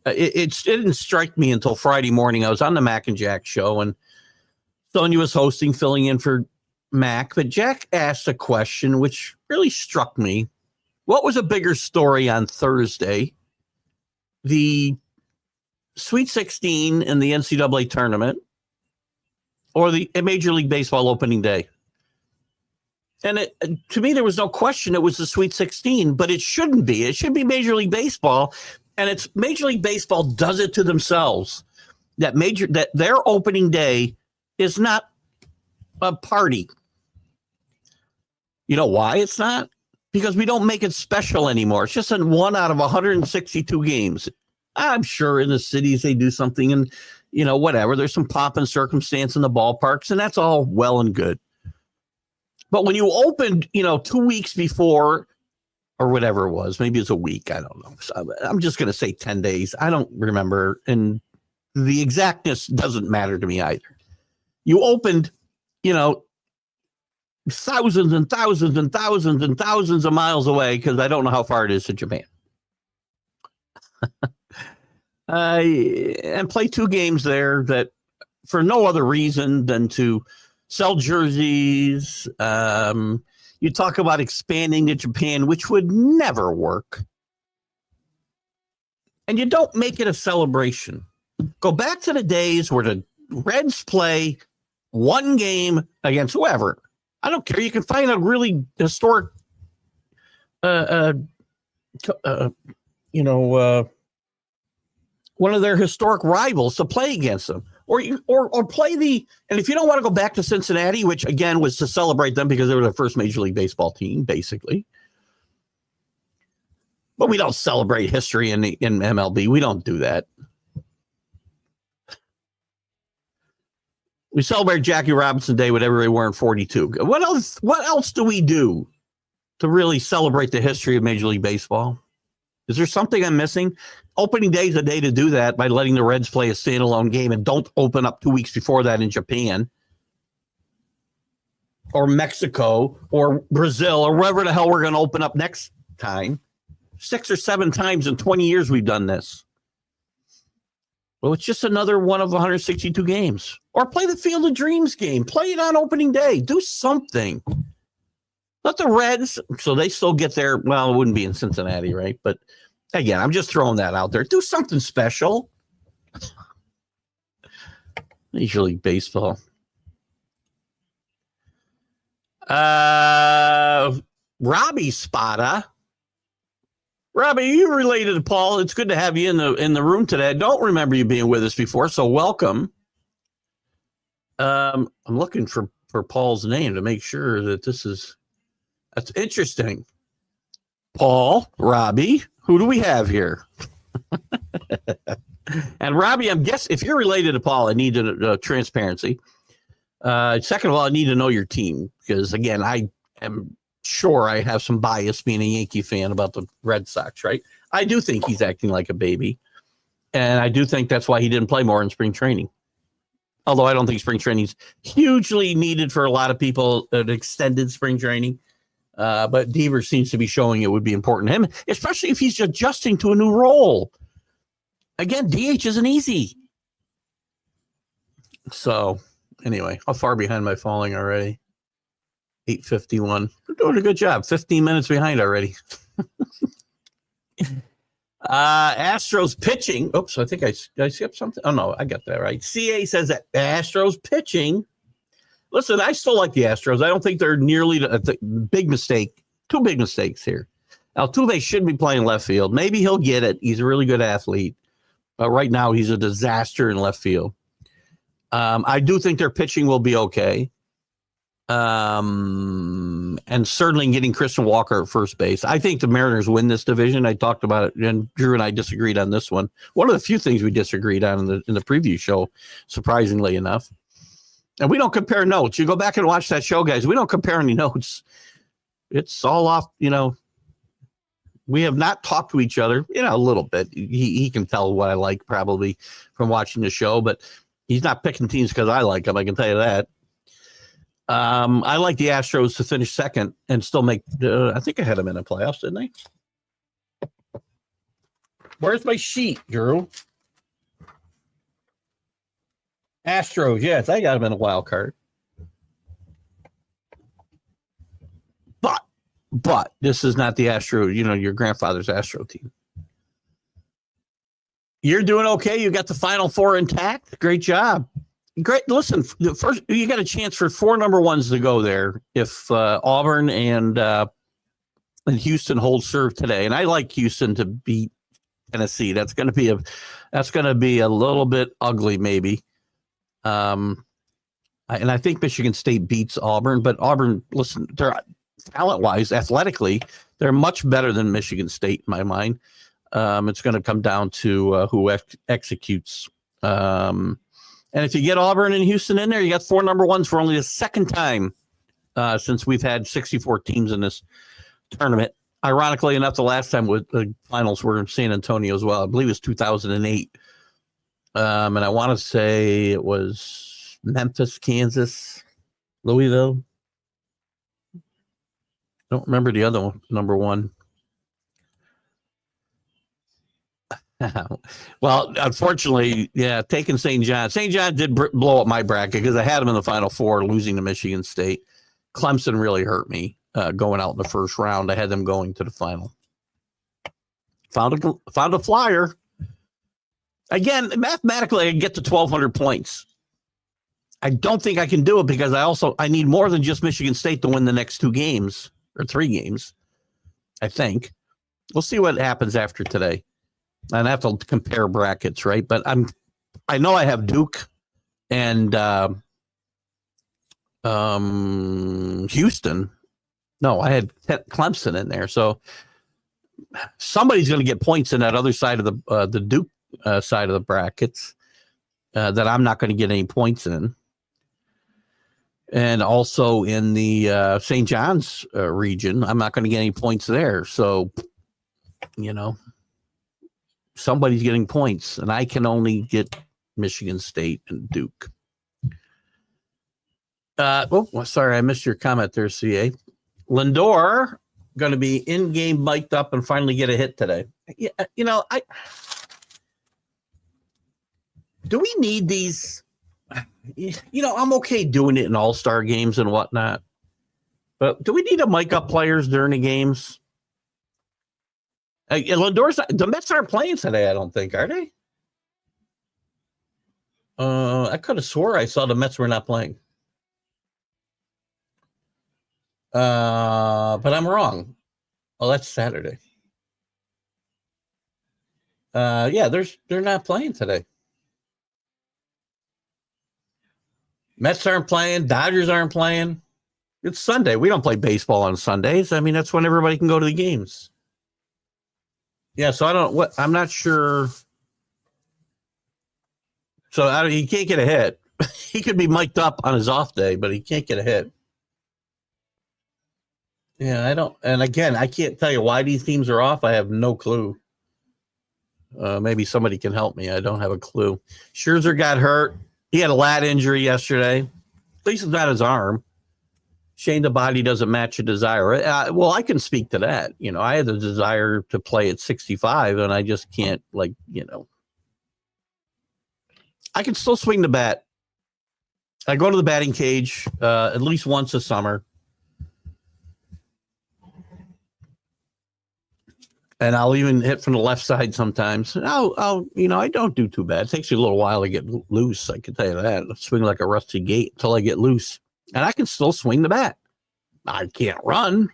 It didn't strike me until Friday morning. I was on the Mac and Jack show, and Sonia was hosting, filling in for Mac. But Jack asked a question which really struck me. What was a bigger story on Thursday? The Sweet 16 in the NCAA tournament, or the Major League Baseball opening day? And to me, there was no question it was the Sweet 16, but it shouldn't be. It should be Major League Baseball, and it's Major League Baseball does it to themselves. That their opening day is not a party. You know why it's not? Because we don't make it special anymore. It's just in 1 out of 162 games. I'm sure in the cities they do something, and whatever. There's some pomp and circumstance in the ballparks, and that's all well and good. But when you opened, 2 weeks before, or whatever it was, maybe it's a week, I don't know. So I'm just going to say 10 days. I don't remember. And the exactness doesn't matter to me either. You opened, thousands and thousands and thousands and thousands of miles away, because I don't know how far it is to Japan. And play 2 games there that for no other reason than to sell jerseys. You talk about expanding to Japan, which would never work. And you don't make it a celebration. Go back to the days where the Reds play 1 game against whoever. I don't care. You can find a really historic, one of their historic rivals to play against them, or play the. And if you don't want to go back to Cincinnati, which again was to celebrate them because they were the first Major League Baseball team, basically. But we don't celebrate history in MLB. We don't do that. We celebrate Jackie Robinson Day, whatever they were in 42. What else do we do to really celebrate the history of Major League Baseball? Is there something I'm missing? Opening day is a day to do that by letting the Reds play a standalone game, and don't open up 2 weeks before that in Japan or Mexico or Brazil or wherever the hell we're going to open up next time. 6 or 7 times in 20 years we've done this. Well, it's just another one of 162 games. Or play the Field of Dreams game. Play it on opening day. Do something. Let the Reds, so they still get their, well, it wouldn't be in Cincinnati, right? But again, I'm just throwing that out there. Do something special. Major League Baseball. Robbie Spada. Robbie, you related to Paul. It's good to have you in the room today. I don't remember you being with us before, so welcome. I'm looking for Paul's name to make sure that that's interesting. Paul, Robbie, who do we have here? And Robbie, I'm guessing if you're related to Paul, I need transparency. Second of all, I need to know your team because, again, I am sure I have some bias being a Yankee fan about the Red Sox, right? I do think he's acting like a baby. And I do think that's why he didn't play more in spring training. Although I don't think spring training is hugely needed for a lot of people, an extended spring training. But Deaver seems to be showing it would be important to him, especially if he's adjusting to a new role. Again, DH isn't easy. So anyway, how far behind am I falling already? 8:51. We're doing a good job. 15 minutes behind already. Astros pitching. Oops, I think I skipped something. Oh, no, I got that right. CA says that Astros pitching. Listen, I still like the Astros. I don't think they're nearly the big mistake. 2 big mistakes here. Altuve should be playing left field. Maybe he'll get it. He's a really good athlete. But right now, he's a disaster in left field. I do think their pitching will be okay. And certainly getting Christian Walker at first base. I think the Mariners win this division. I talked about it, and Drew and I disagreed on this one. One of the few things we disagreed on in the preview show, surprisingly enough. And we don't compare notes. You go back and watch that show, guys. We don't compare any notes. It's all off, we have not talked to each other, a little bit. He can tell what I like probably from watching the show, but he's not picking teams because I like them. I can tell you that. I like the Astros to finish second and still make. I think I had them in the playoffs, didn't I? Where's my sheet, Drew? Astros, yes, I got them in a wild card. But this is not the Astro. Your grandfather's Astro team. You're doing okay. You got the Final Four intact. Great job. Great. Listen, first you got a chance for 4 number 1s to go there if Auburn and Houston hold serve today. And I like Houston to beat Tennessee. That's going to be a little bit ugly, maybe. And I think Michigan State beats Auburn, but Auburn, listen, they're talent-wise, athletically, they're much better than Michigan State in my mind. It's going to come down to who executes. And if you get Auburn and Houston in there, you got 4 number 1s for only the second time since we've had 64 teams in this tournament. Ironically enough, the last time the finals were in San Antonio as well. I believe it was 2008. And I want to say it was Memphis, Kansas, Louisville. Don't remember the other one, number 1. Well, unfortunately, yeah, taking St. John. St. John did blow up my bracket because I had them in the Final Four, losing to Michigan State. Clemson really hurt me going out in the first round. I had them going to the final. Found a flyer. Again, mathematically, I can get to 1,200 points. I don't think I can do it because I need more than just Michigan State to win the next 2 games or 3 games. I think. We'll see what happens after today. And I have to compare brackets, right? But I know I have Duke and Houston. No, I had Clemson in there. So somebody's going to get points in that other side of the Duke side of the brackets that I'm not going to get any points in. And also in the St. John's region, I'm not going to get any points there. So, somebody's getting points, and I can only get Michigan State and Duke. Sorry, I missed your comment there, CA. Lindor going to be in-game mic'd up and finally get a hit today. Yeah, do we need these? I'm okay doing it in all-star games and whatnot, but do we need to mic up players during the games? The Mets aren't playing today, I don't think, are they? I could have swore I saw the Mets were not playing. But I'm wrong. Oh, that's Saturday. Yeah, they're not playing today. Mets aren't playing. Dodgers aren't playing. It's Sunday. We don't play baseball on Sundays. I mean, that's when everybody can go to the games. Yeah, so I'm not sure. So he can't get a hit. He could be mic'd up on his off day, but he can't get a hit. Yeah, I don't. And again, I can't tell you why these teams are off. I have no clue. Maybe somebody can help me. I don't have a clue. Scherzer got hurt. He had a lat injury yesterday. At least it's not his arm. Shane, the body doesn't match a desire. Well, I can speak to that. I had the desire to play at 65, and I just can't, I can still swing the bat. I go to the batting cage at least once a summer. And I'll even hit from the left side sometimes. I don't do too bad. It takes you a little while to get loose. I can tell you that. I swing like a rusty gate until I get loose. And I can still swing the bat. I can't run.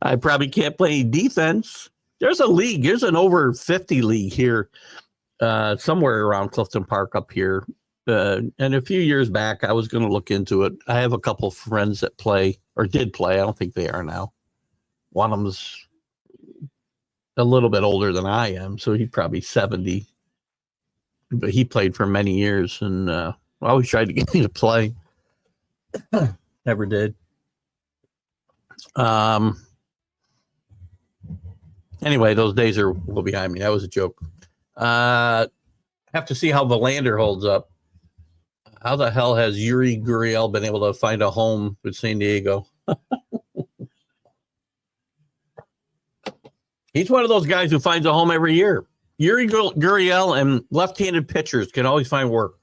I probably can't play defense. There's a league. There's an over 50 league here somewhere around Clifton Park up here. And a few years back, I was going to look into it. I have a couple of friends that play or did play. I don't think they are now. One of them's a little bit older than I am, so he's probably 70. But he played for many years, and I always tried to get me to play. Never did. Anyway, those days are well behind me. That was a joke. Have to see how Verlander holds up. How the hell has Yuri Gurriel been able to find a home with San Diego? He's one of those guys who finds a home every year. Yuri Gurriel and left-handed pitchers can always find work.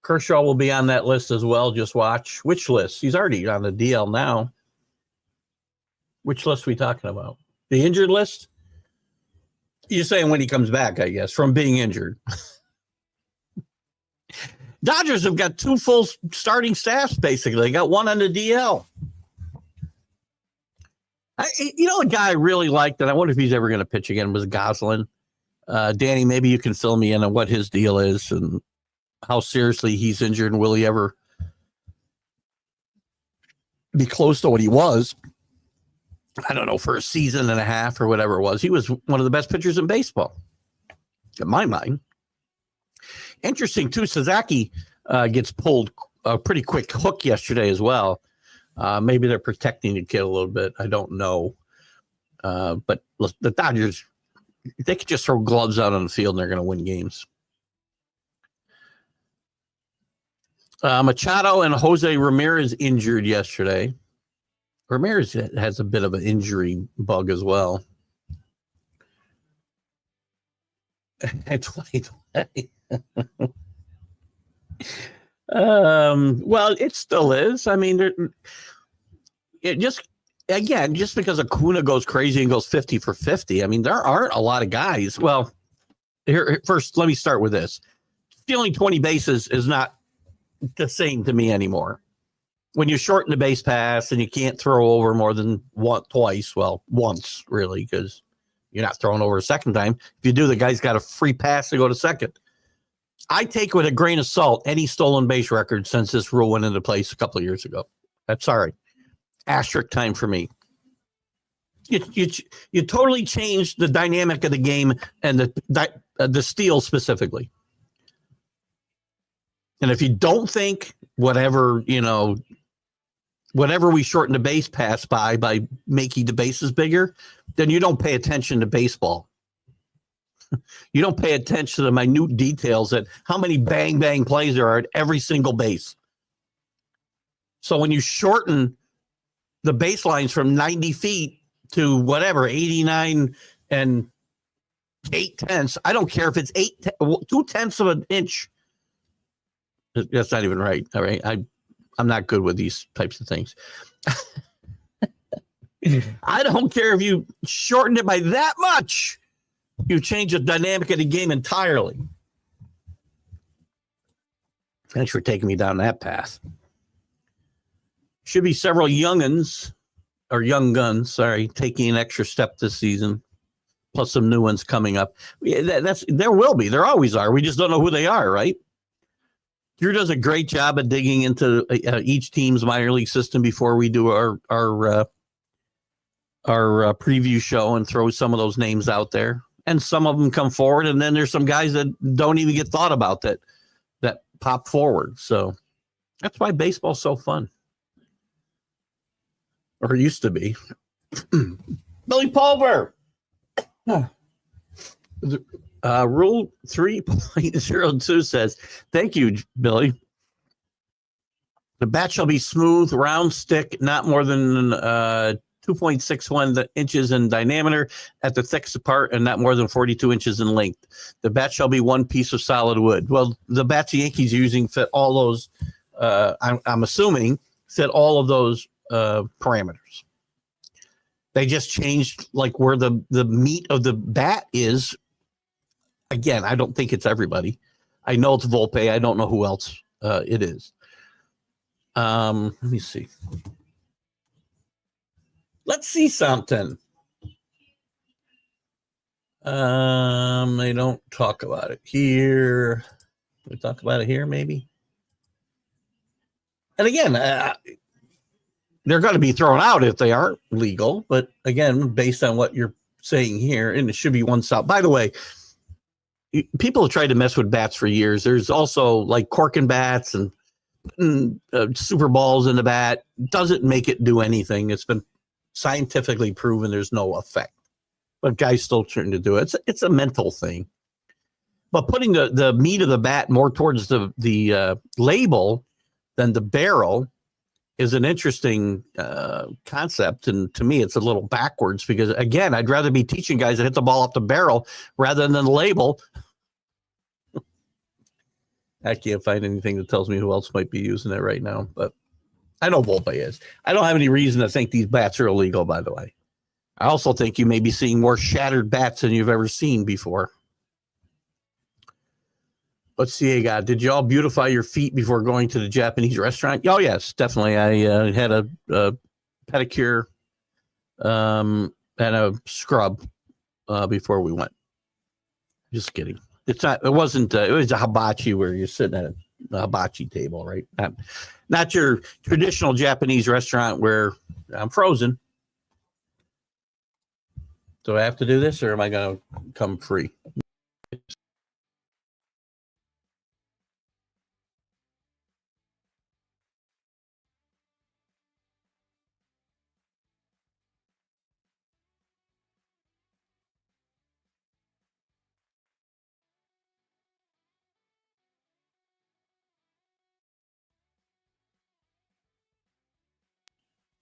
Kershaw will be on that list as well. Just watch. Which list? He's already on the DL now. Which list are we talking about? The injured list? You're saying when he comes back, I guess, from being injured. Dodgers have got two full starting staffs, basically. They got one on the DL. A guy I really liked, and I wonder if he's ever going to pitch again, was Goslin. Danny, maybe you can fill me in on what his deal is and how seriously he's injured, and will he ever be close to what he was? I don't know, for a season and a half or whatever it was. He was one of the best pitchers in baseball, in my mind. Interesting, too, Sasaki gets pulled a pretty quick hook yesterday as well. Maybe they're protecting the kid a little bit. I don't know. But look, the Dodgers, they could just throw gloves out on the field and they're going to win games. Machado and Jose Ramirez injured yesterday. Ramirez has a bit of an injury bug as well. At 2020. Well, it still is. I mean, just because Acuna goes crazy and goes 50 for 50, I mean, there aren't a lot of guys. Well, here first, let me start with this. Stealing 20 bases is not the same to me anymore. when you shorten the base pass and you can't throw over more than once, really, because you're not throwing over a second time. If you do, the guy's got a free pass to go to second. I take with a grain of salt any stolen base record since this rule went into place a couple of years ago. That's sorry. Asterisk time for me. You totally changed the dynamic of the game and the steal specifically. And if you don't think whatever we shorten the base pass by making the bases bigger, then you don't pay attention to baseball. You don't pay attention to the minute details that how many bang bang plays there are at every single base. So when you shorten the baselines from 90 feet to whatever, 89 and 8/10, I don't care if it's 2/10 of an inch. That's not even right. All right. I'm not good with these types of things. I don't care if you shortened it by that much. You change the dynamic of the game entirely. Thanks for taking me down that path. Should be several young guns, taking an extra step this season, plus some new ones coming up. There will be. There always are. We just don't know who they are, right? Drew does a great job of digging into each team's minor league system before we do our preview show and throw some of those names out there. And some of them come forward, and then there's some guys that don't even get thought about that pop forward. So that's why baseball's so fun. Or it used to be. Billy Pulver. Rule 3.02 says, thank you, Billy. The bat shall be smooth, round stick, not more than 2.61 inches in diameter at the thickest part and not more than 42 inches in length. The bat shall be one piece of solid wood. Well, the bats the Yankees using fit all those, I'm assuming, fit all of those parameters. They just changed like where the meat of the bat is. Again, I don't think it's everybody. I know it's Volpe. I don't know who else it is. Let me see. Let's see something. They don't talk about it here. We talk about it here, maybe. And again, they're going to be thrown out if they aren't legal. But again, based on what you're saying here, and it should be one stop. By the way, people have tried to mess with bats for years. There's also like corking bats and super balls in the bat. Doesn't make it do anything. It's been scientifically proven there's no effect, but guys still trying to do it. It's a mental thing. But putting the meat of the bat more towards the label than the barrel is an interesting concept. And to me, it's a little backwards because, again, I'd rather be teaching guys to hit the ball off the barrel rather than the label. I can't find anything that tells me who else might be using it right now, but I know Volpe is. I don't have any reason to think these bats are illegal, by the way. I also think you may be seeing more shattered bats than you've ever seen before. Let's see, God, did you all beautify your feet before going to the Japanese restaurant? Oh, yes, definitely. I had a pedicure and a scrub before we went. Just kidding. It wasn't, it was a hibachi where you're sitting at a hibachi table, right? Not your traditional Japanese restaurant where I'm frozen. Do I have to do this or am I going to come free?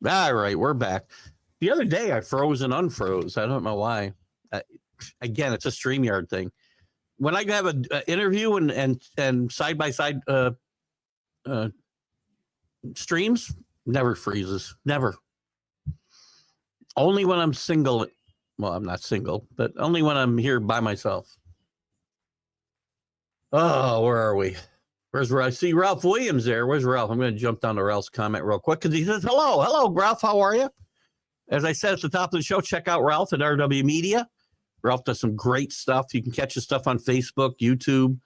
All right, we're back. The other day I froze and unfroze. I don't know why. Again, it's a StreamYard thing. When I have an interview and side by side streams, never freezes. Never. Only when I'm single. Well, I'm not single, but only when I'm here by myself. Oh, where are we? Where's Ralph? I see Ralph Williams there. Where's Ralph? I'm going to jump down to Ralph's comment real quick because he says, hello, Ralph. How are you? As I said at the top of the show, check out Ralph at RW Media. Ralph does some great stuff. You can catch his stuff on Facebook, YouTube.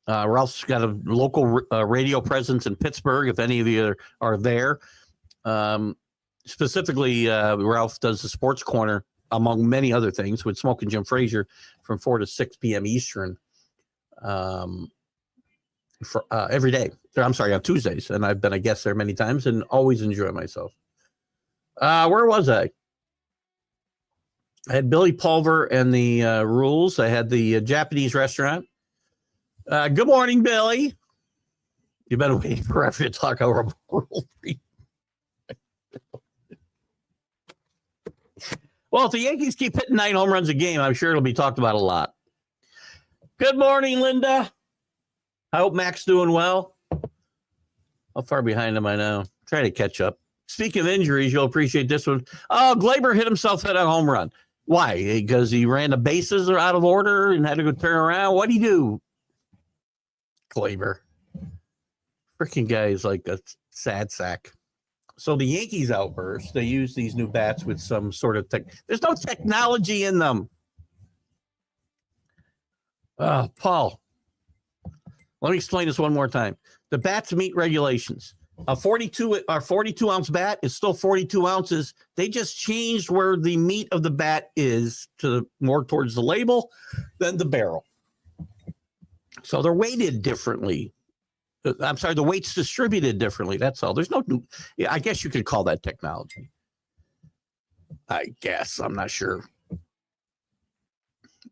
Ralph's got a local radio presence in Pittsburgh, if any of you are there. Specifically, Ralph does the Sports Corner, among many other things, with Smoke and Jim Frazier from 4 to 6 p.m. Eastern for every day. I'm sorry, on Tuesdays. And I've been a guest there many times and always enjoy myself. Where was I? I had Billy Pulver and the Rules. I had the Japanese restaurant. Good morning, Billy. You've been waiting forever to talk over Rule 3. Well, if the Yankees keep hitting 9 home runs a game, I'm sure it'll be talked about a lot. Good morning, Linda. I hope Mac's doing well. How far behind am I now? Trying to catch up. Speaking of injuries, you'll appreciate this one. Oh, Glaber hit himself at a home run. Why? Because he ran the bases out of order and had to go turn around. What'd he do? Glaber. Freaking guy is like a sad sack. So the Yankees outburst, they use these new bats with some sort of there's no technology in them. Paul, let me explain this one more time. The bats meet regulations. A 42 ounce bat is still 42 ounces. They just changed where the meat of the bat is to more towards the label than the barrel. So they're weighted differently. I'm sorry, the weight's distributed differently. That's all. There's no new, I guess you could call that technology. I guess. I'm not sure.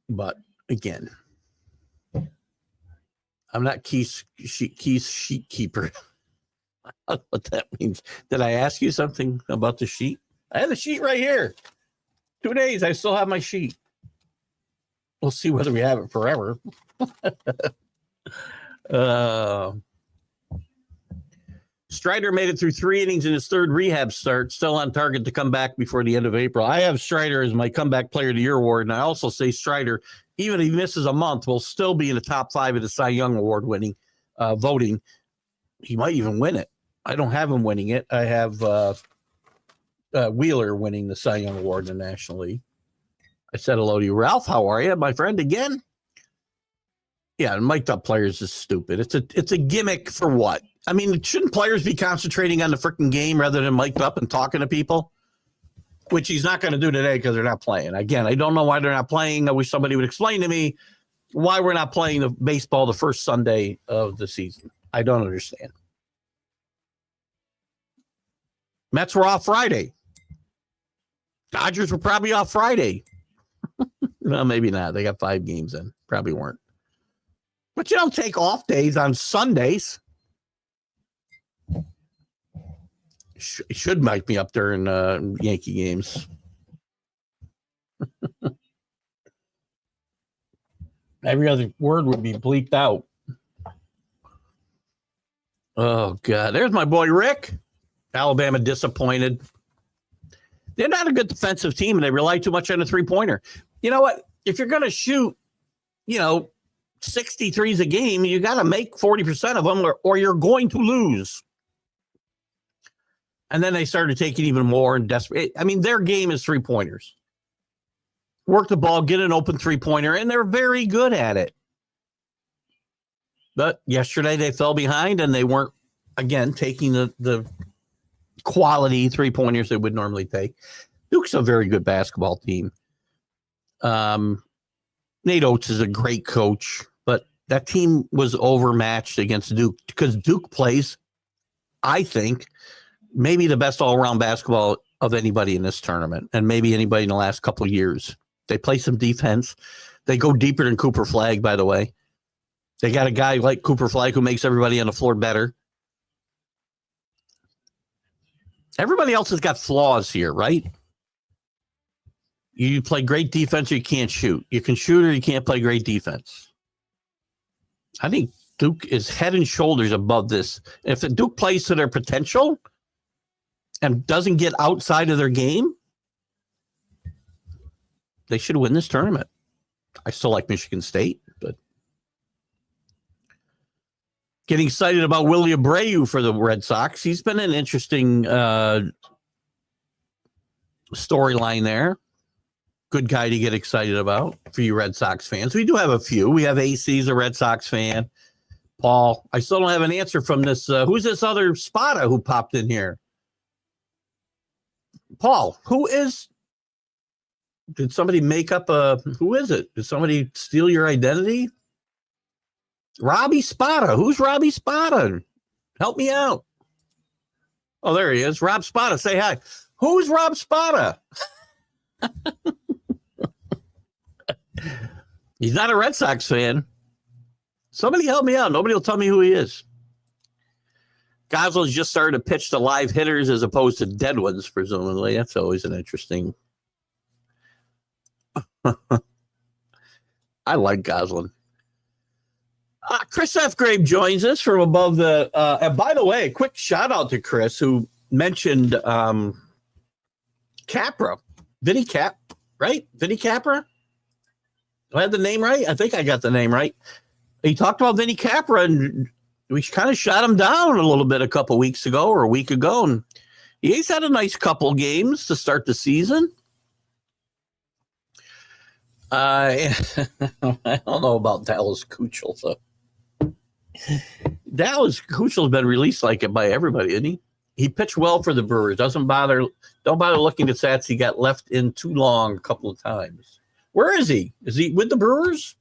But again, I'm not Keith's sheet keeper. I don't know what that means. Did I ask you something about the sheet? I have the sheet right here. 2 days. I still have my sheet. We'll see whether we have it forever. Strider made it through 3 innings in his third rehab start, still on target to come back before the end of April. I have Strider as my comeback player of the year award, and I also say Strider, even if he misses a month, will still be in the top 5 of the Cy Young Award winning voting. He might even win it. I don't have him winning it. I have Wheeler winning the Cy Young Award in the National League. I said hello to you. Ralph, how are you, my friend, again? Yeah, mic'd up players is stupid. It's a gimmick for what? I mean, shouldn't players be concentrating on the freaking game rather than mic'd up and talking to people? Which he's not going to do today because they're not playing. Again, I don't know why they're not playing. I wish somebody would explain to me why we're not playing the baseball the first Sunday of the season. I don't understand. Mets were off Friday. Dodgers were probably off Friday. Well, maybe not. They got 5 games in. Probably weren't. But you don't take off days on Sundays. Should mic me up during Yankee games. Every other word would be bleeped out. Oh, God. There's my boy, Rick. Alabama disappointed. They're not a good defensive team, and they rely too much on a three-pointer. You know what? If you're going to shoot, 63s a game, you got to make 40% of them, or you're going to lose. And then they started taking even more and desperate. I mean, their game is three-pointers. Work the ball, get an open three-pointer, and they're very good at it. But yesterday they fell behind, and they weren't, again, taking the quality three-pointers they would normally take. Duke's a very good basketball team. Nate Oates is a great coach, but that team was overmatched against Duke because Duke plays, I think, maybe the best all-around basketball of anybody in this tournament, and maybe anybody in the last couple of years. They play some defense. They go deeper than Cooper Flagg, by the way. They got a guy like Cooper Flagg who makes everybody on the floor better. Everybody else has got flaws here, right? You play great defense or you can't shoot. You can shoot or you can't play great defense. I think Duke is head and shoulders above this. If the Duke plays to their potential and doesn't get outside of their game, they should win this tournament. I still like Michigan State, but Getting excited about Willie Abreu for the Red Sox. He's been an interesting storyline there. Good guy to get excited about for you Red Sox fans. We do have a few. We have AC's a Red Sox fan. Paul, I still don't have an answer from this. Who's this other spotter who popped in here? Paul, who is? Did somebody make up who is it? Did somebody steal your identity? Robbie Spada. Who's Robbie Spada? Help me out. Oh, there he is. Rob Spada. Say hi. Who's Rob Spada? He's not a Red Sox fan. Somebody help me out. Nobody will tell me who he is. Goslin's just started to pitch to live hitters as opposed to dead ones, presumably. That's always an interesting. I like Goslin. Chris F. Grave joins us from above the. And by the way, a quick shout out to Chris who mentioned Capra, Vinny Cap, right? Vinny Capra. Do I have the name right? I think I got the name right. He talked about Vinny Capra, and we kind of shot him down a little bit a couple weeks ago or a week ago, and he's had a nice couple games to start the season. I don't know about Dallas Keuchel, so. Dallas Keuchel's been released like it by everybody, isn't he? He pitched well for the Brewers. Don't bother looking at stats. He got left in too long a couple of times. Where is he? Is he with the Brewers?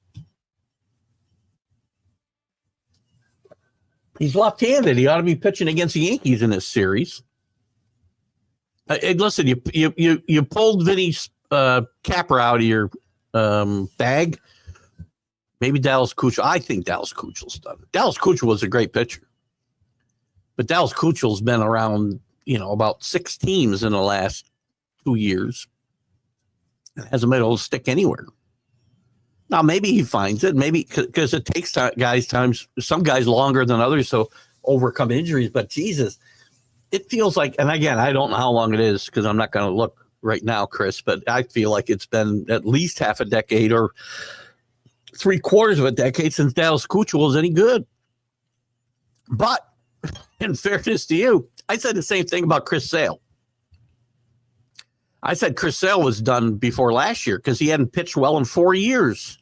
He's left-handed. He ought to be pitching against the Yankees in this series. Listen, you pulled Vinny Capra out of your bag. Maybe Dallas Keuchel. I think Dallas Keuchel's done it. Dallas Keuchel was a great pitcher. But Dallas Keuchel's been around, about 6 teams in the last 2 years. Hasn't been able to stick anywhere. Now, maybe he finds it. Maybe because it takes some guys longer than others to overcome injuries. But Jesus, it feels like, and again, I don't know how long it is because I'm not going to look right now, Chris, but I feel like it's been at least half a decade or 3/4 of a decade since Dallas Keuchel was any good. But in fairness to you, I said the same thing about Chris Sale. I said Chris Sale was done before last year because he hadn't pitched well in 4 years.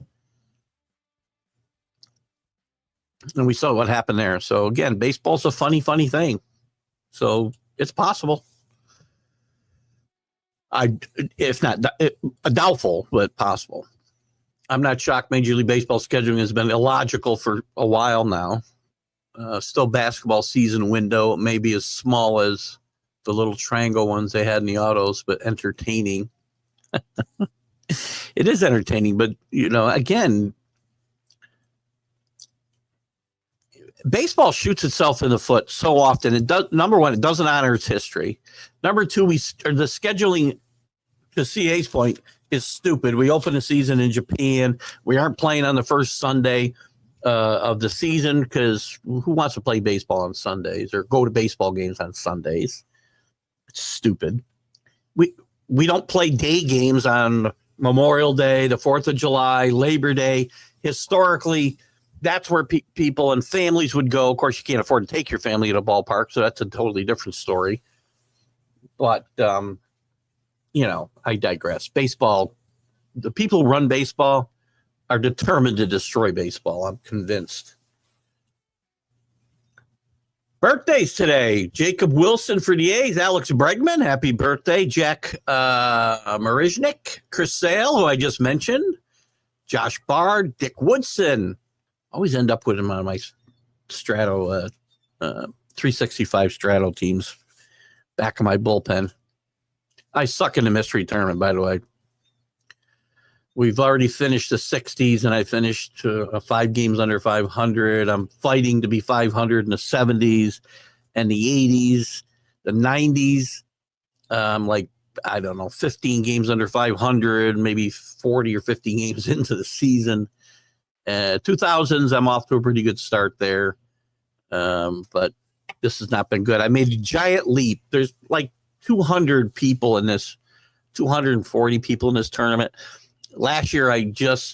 And we saw what happened there. So, again, baseball's a funny, funny thing. So, it's possible. If not doubtful, but possible. I'm not shocked Major League Baseball scheduling has been illogical for a while now. Still basketball season window. It may be as small as the little triangle ones they had in the autos, but entertaining. It is entertaining, but, again, baseball shoots itself in the foot so often. It does. Number one, it doesn't honor its history. Number two, the scheduling, to CA's point, is stupid. We open the season in Japan. We aren't playing on the first Sunday of the season because who wants to play baseball on Sundays or go to baseball games on Sundays? It's stupid. We don't play day games on Memorial Day, the 4th of July, Labor Day. Historically, that's where people and families would go. Of course, you can't afford to take your family to a ballpark, so that's a totally different story. But, I digress. Baseball, the people who run baseball are determined to destroy baseball. I'm convinced. Birthdays today. Jacob Wilson for the A's. Alex Bregman, happy birthday. Jack Marisnik. Chris Sale, who I just mentioned. Josh Bard. Dick Woodson. Always end up with him on my Strato 365 Strato teams. Back of my bullpen. I suck in the mystery tournament, by the way. We've already finished the 60s, and I finished 5 games under 500. I'm fighting to be 500 in the 70s and the 80s, the 90s. 15 games under 500, maybe 40 or 50 games into the season. 2000s, I'm off to a pretty good start there. But this has not been good. I made a giant leap. There's like 200 people in this, 240 people in this tournament. Last year, I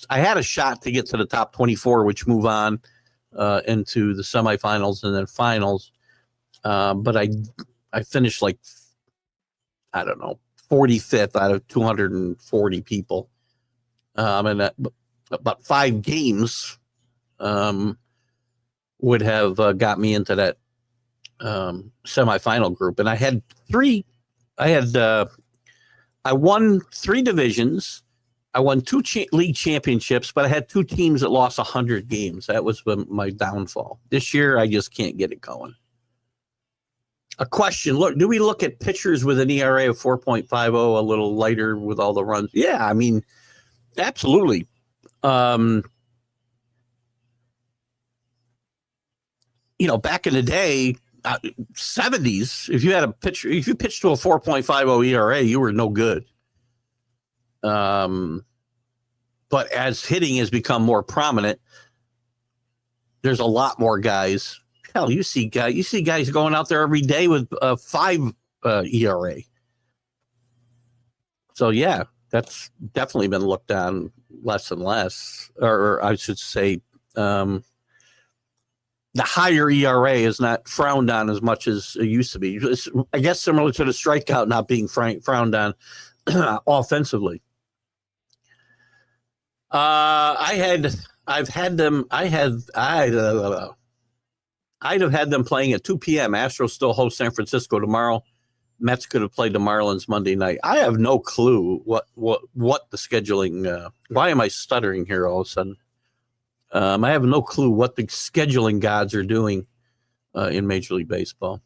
had a shot to get to the top 24, which move on. into the semifinals and then finals. But I finished like, I don't know, 45th out of 240 people. And about 5 games would have got me into that semifinal group. And I had I won 3 divisions. I won 2 league championships, but I had 2 teams that lost 100 games. That was my downfall. This year, I just can't get it going. A question: do we look at pitchers with an ERA of 4.50, a little lighter with all the runs? Yeah, I mean, absolutely. Back in the day, 70s, if you had a pitcher, if you pitched to a 4.50 ERA, you were no good. But as hitting has become more prominent, there's a lot more guys. Hell, you see guys going out there every day with 5 ERA. So yeah, that's definitely been looked on less and less, or I should say, the higher ERA is not frowned on as much as it used to be. It's, I guess, similar to the strikeout not being frowned on offensively. I'd have had them playing at 2 p.m. Astros still host San Francisco tomorrow. Mets could have played the Marlins Monday night. I have no clue what the scheduling. Why am I stuttering here all of a sudden? I have no clue what the scheduling gods are doing in Major League Baseball.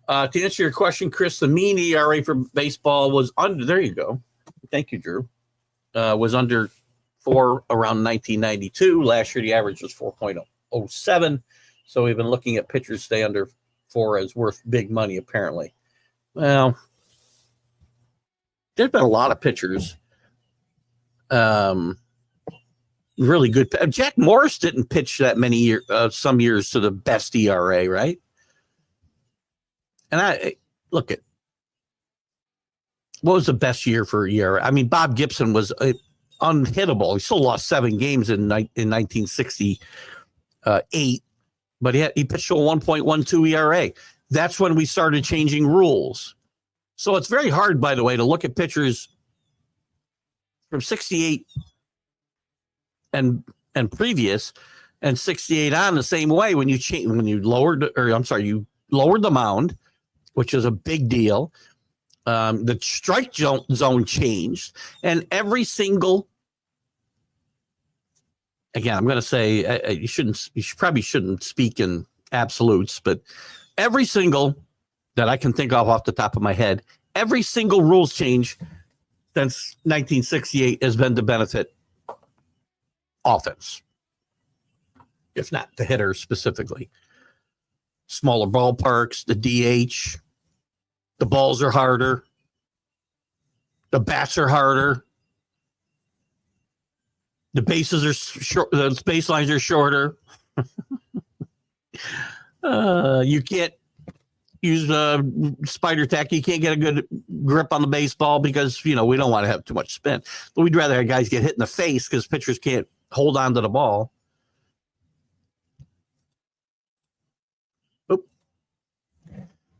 To answer your question, Chris, the mean ERA for baseball was under. There you go. Thank you, Drew. Was under 4 around 1992. Last year, the average was 4.07. So we've been looking at pitchers stay under 4 as worth big money, apparently. Well, there's been a lot of pitchers. Really good. Jack Morris didn't pitch that many years, some years to the best ERA, right? And I look at what was the best year for ERA. I mean, Bob Gibson was unhittable. He still lost 7 games in 1968, but he pitched to a 1.12 ERA. That's when we started changing rules. So it's very hard, by the way, to look at pitchers from 68 and previous and 68 on the same way when you lowered the mound, which is a big deal. The strike zone changed, and every single. Again, I'm going to say you probably shouldn't speak in absolutes, but every single that I can think of off the top of my head, every single rules change since 1968 has been to benefit offense, if not the hitter specifically. Smaller ballparks, the DH, the balls are harder, the bats are harder, the bases are short, the baselines are shorter. You can't use spider tack. You can't get a good grip on the baseball because, we don't want to have too much spin. But we'd rather have guys get hit in the face because pitchers can't hold on to the ball. Oop.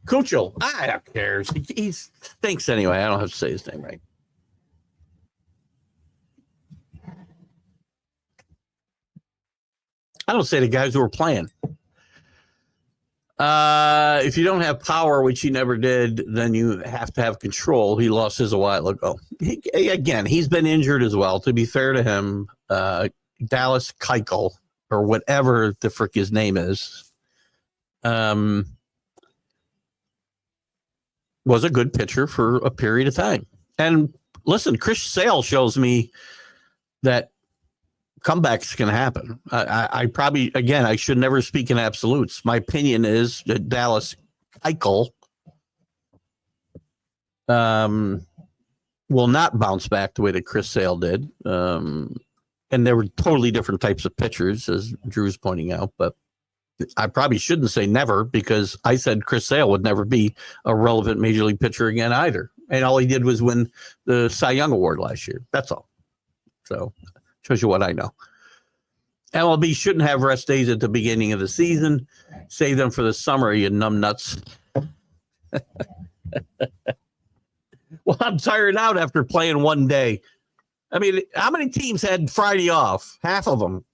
Cucho. Who cares? He stinks anyway. I don't have to say his name right. I don't say the guys who are playing. If you don't have power, which he never did, then you have to have control. He lost his a while ago. He's been injured as well. To be fair to him, Dallas Keuchel, or whatever the frick his name is, was a good pitcher for a period of time. And listen, Chris Sale shows me that comebacks can happen. I probably, again, I should never speak in absolutes. My opinion is that Dallas Keuchel will not bounce back the way that Chris Sale did. And there were totally different types of pitchers, as Drew's pointing out. But I probably shouldn't say never, because I said Chris Sale would never be a relevant major league pitcher again either. And all he did was win the Cy Young Award last year. That's all. So shows you what I know. MLB shouldn't have rest days at the beginning of the season. Save them for the summer, you numbnuts. Well, I'm tired out after playing one day. I mean, how many teams had Friday off? Half of them.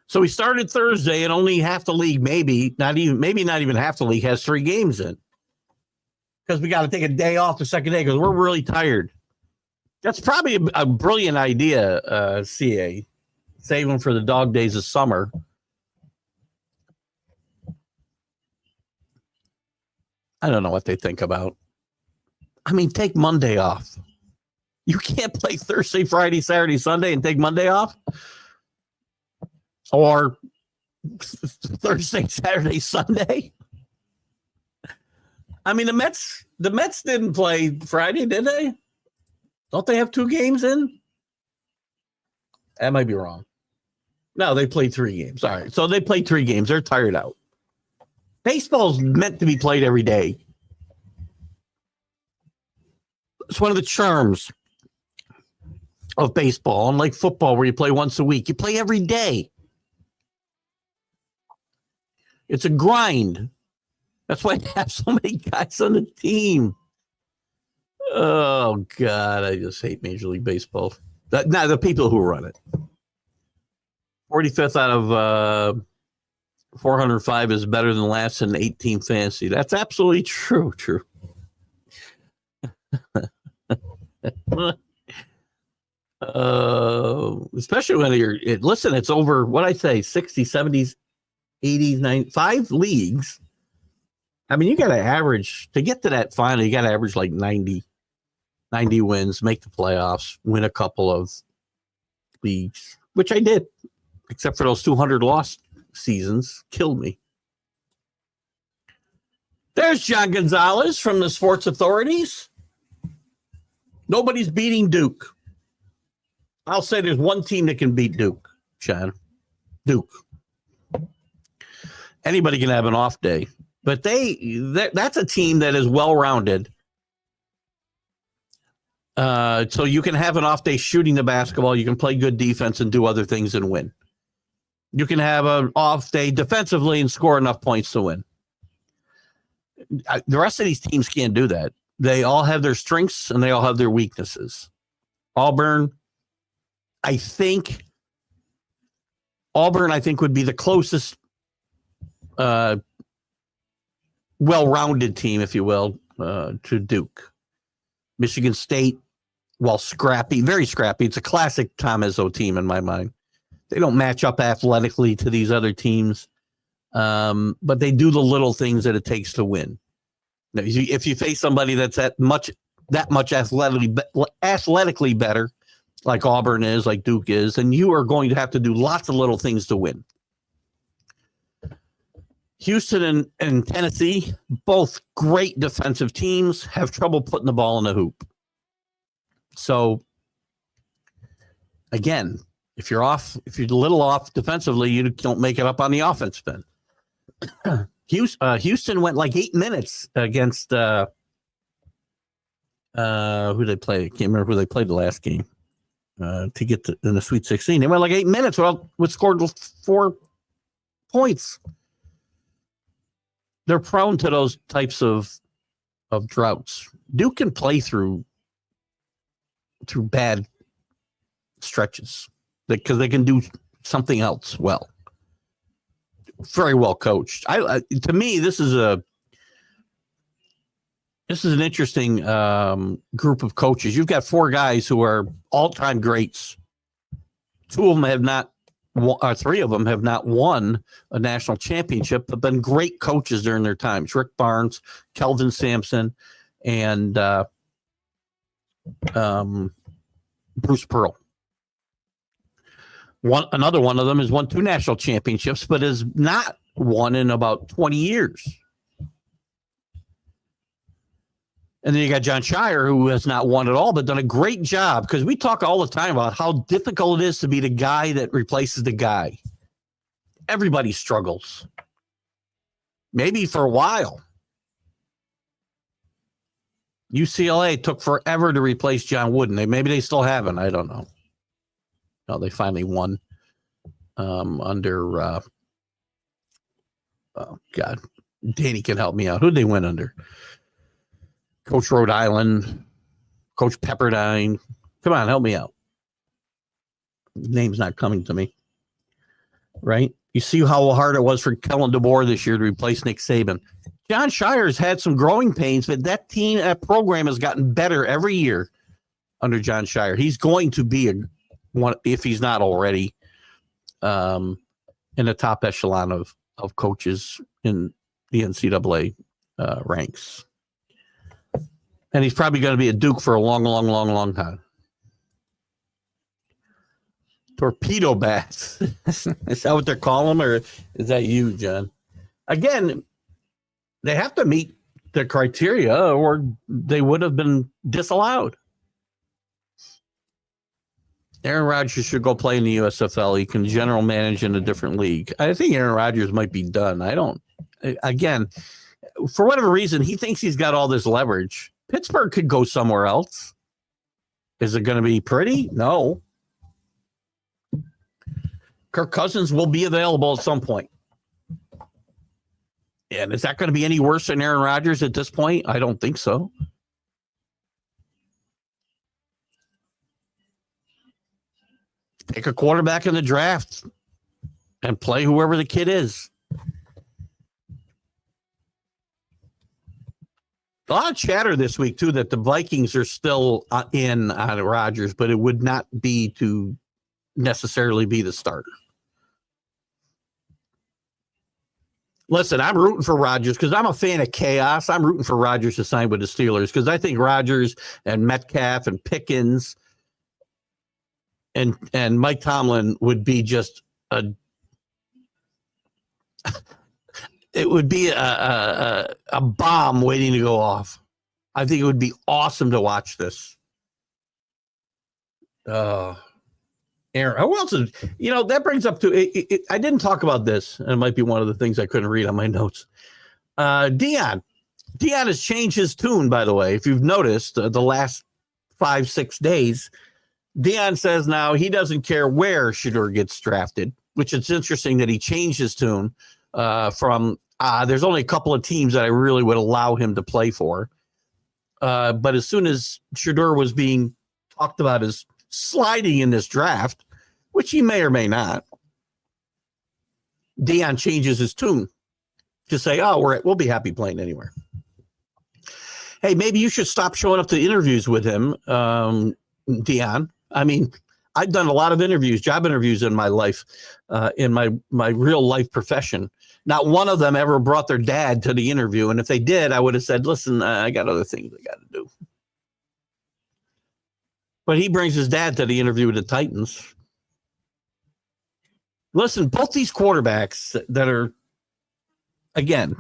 So we started Thursday, and only half the league, maybe not even half the league, has 3 games in. Because we got to take a day off the second day because we're really tired. That's probably a brilliant idea, CA. Save them for the dog days of summer. I don't know what they think about. I mean, take Monday off. You can't play Thursday, Friday, Saturday, Sunday and take Monday off? Or Thursday, Saturday, Sunday? I mean, the Mets didn't play Friday, did they? Don't they have 2 games in? That might be wrong. No, they played 3 games. All right. So they played 3 games. They're tired out. Baseball's meant to be played every day. It's one of the charms of baseball. Unlike football, where you play once a week, you play every day. It's a grind. That's why I have so many guys on the team. Oh, God, I just hate Major League Baseball. Now, the people who run it. 45th out of 405 is better than last in 18th fantasy. That's absolutely true. Especially when listen, it's over, what I say, 60s, 70s, 80s, 90s, 5 leagues. I mean, you got to average, to get to that final, you got to average like 90 wins, make the playoffs, win a couple of leagues, which I did, except for those 200 lost seasons. Killed me. There's John Gonzalez from the Sports Authorities. Nobody's beating Duke. I'll say there's one team that can beat Duke, Sean. Duke. Anybody can have an off day. But that's a team that is well-rounded. So you can have an off day shooting the basketball. You can play good defense and do other things and win. You can have an off day defensively and score enough points to win. The rest of these teams can't do that. They all have their strengths and they all have their weaknesses. Auburn, I think, would be the closest well-rounded team, if you will, to Duke. Michigan State, while scrappy, very scrappy, it's a classic Tom Izzo team in my mind. They don't match up athletically to these other teams, but they do the little things that it takes to win. Now, if you face somebody that's that much athletically better, like Auburn is, like Duke is, then you are going to have to do lots of little things to win. Houston and Tennessee, both great defensive teams, have trouble putting the ball in the hoop. So, again, if you're a little off defensively, you don't make it up on the offense then. Houston went like 8 minutes against who they play. I can't remember who they played the last game to get in the Sweet 16. They went like 8 minutes with scored 4 points. They're prone to those types of droughts. Duke can play through bad stretches because they can do something else well. Very well coached. To me, this is an interesting group of coaches. You've got 4 guys who are all-time greats. 2 of them have not. 3 of them have not won a national championship, but been great coaches during their times. Rick Barnes, Kelvin Sampson, and Bruce Pearl. Another one of them has won 2 national championships, but has not won in about 20 years. And then you got John Shire, who has not won at all, but done a great job, because we talk all the time about how difficult it is to be the guy that replaces the guy. Everybody struggles. Maybe for a while. UCLA took forever to replace John Wooden. Maybe they still haven't. I don't know. No, they finally won. under, oh, God, Danny can help me out. Who did they win under? Coach Rhode Island, Coach Pepperdine. Come on, help me out. Name's not coming to me. Right? You see how hard it was for Kellen DeBoer this year to replace Nick Saban. John Shire's had some growing pains, but that program has gotten better every year under John Shire. He's going to be one, if he's not already, in the top echelon of coaches in the NCAA ranks. And he's probably going to be a Duke for a long time. Torpedo bats. Is that what they're calling them, or is that you, John? Again, they have to meet the criteria or they would have been disallowed. Aaron Rodgers should go play in the USFL. He can general manage in a different league. I think Aaron Rodgers might be done. Again, for whatever reason, he thinks he's got all this leverage. Pittsburgh could go somewhere else. Is it going to be pretty? No. Kirk Cousins will be available at some point. And is that going to be any worse than Aaron Rodgers at this point? I don't think so. Take a quarterback in the draft and play whoever the kid is. A lot of chatter this week, too, that the Vikings are still in on Rodgers, but it would not be to necessarily be the starter. Listen, I'm rooting for Rodgers because I'm a fan of chaos. I'm rooting for Rodgers to sign with the Steelers because I think Rodgers and Metcalf and Pickens and Mike Tomlin would be just it would be a bomb waiting to go off. I think it would be awesome to watch this. Aaron, who else is, that brings up to it, I didn't talk about this, and it might be one of the things I couldn't read on my notes. Dion has changed his tune, by the way. If you've noticed the last 5-6 days, Dion says now he doesn't care where Shedeur gets drafted, which it's interesting that he changed his tune from there's only a couple of teams that I really would allow him to play for. But as soon as Shedeur was being talked about as sliding in this draft, which he may or may not, Dion changes his tune to say, we'll be happy playing anywhere. Hey, maybe you should stop showing up to interviews with him, Dion. I mean, I've done a lot of job interviews in my life, in my real life profession. Not one of them ever brought their dad to the interview. And if they did, I would have said, listen, I got other things I got to do. But he brings his dad to the interview with the Titans. Listen, both these quarterbacks that are, again,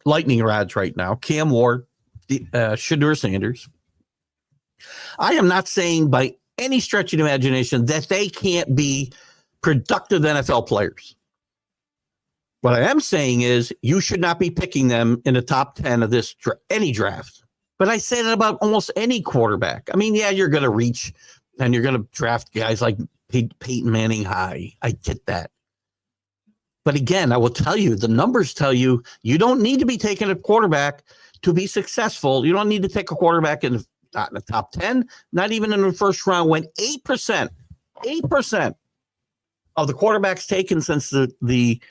lightning rods right now, Cam Ward, Shedeur Sanders, I am not saying by any stretch of the imagination that they can't be productive NFL players. What I am saying is you should not be picking them in the top 10 of this any draft. But I say that about almost any quarterback. I mean, yeah, you're going to reach and you're going to draft guys like Peyton Manning high. I get that. But again, I will tell you, the numbers tell you you don't need to be taking a quarterback to be successful. You don't need to take a quarterback not in the top 10, not even in the first round, when 8% of the quarterbacks taken since the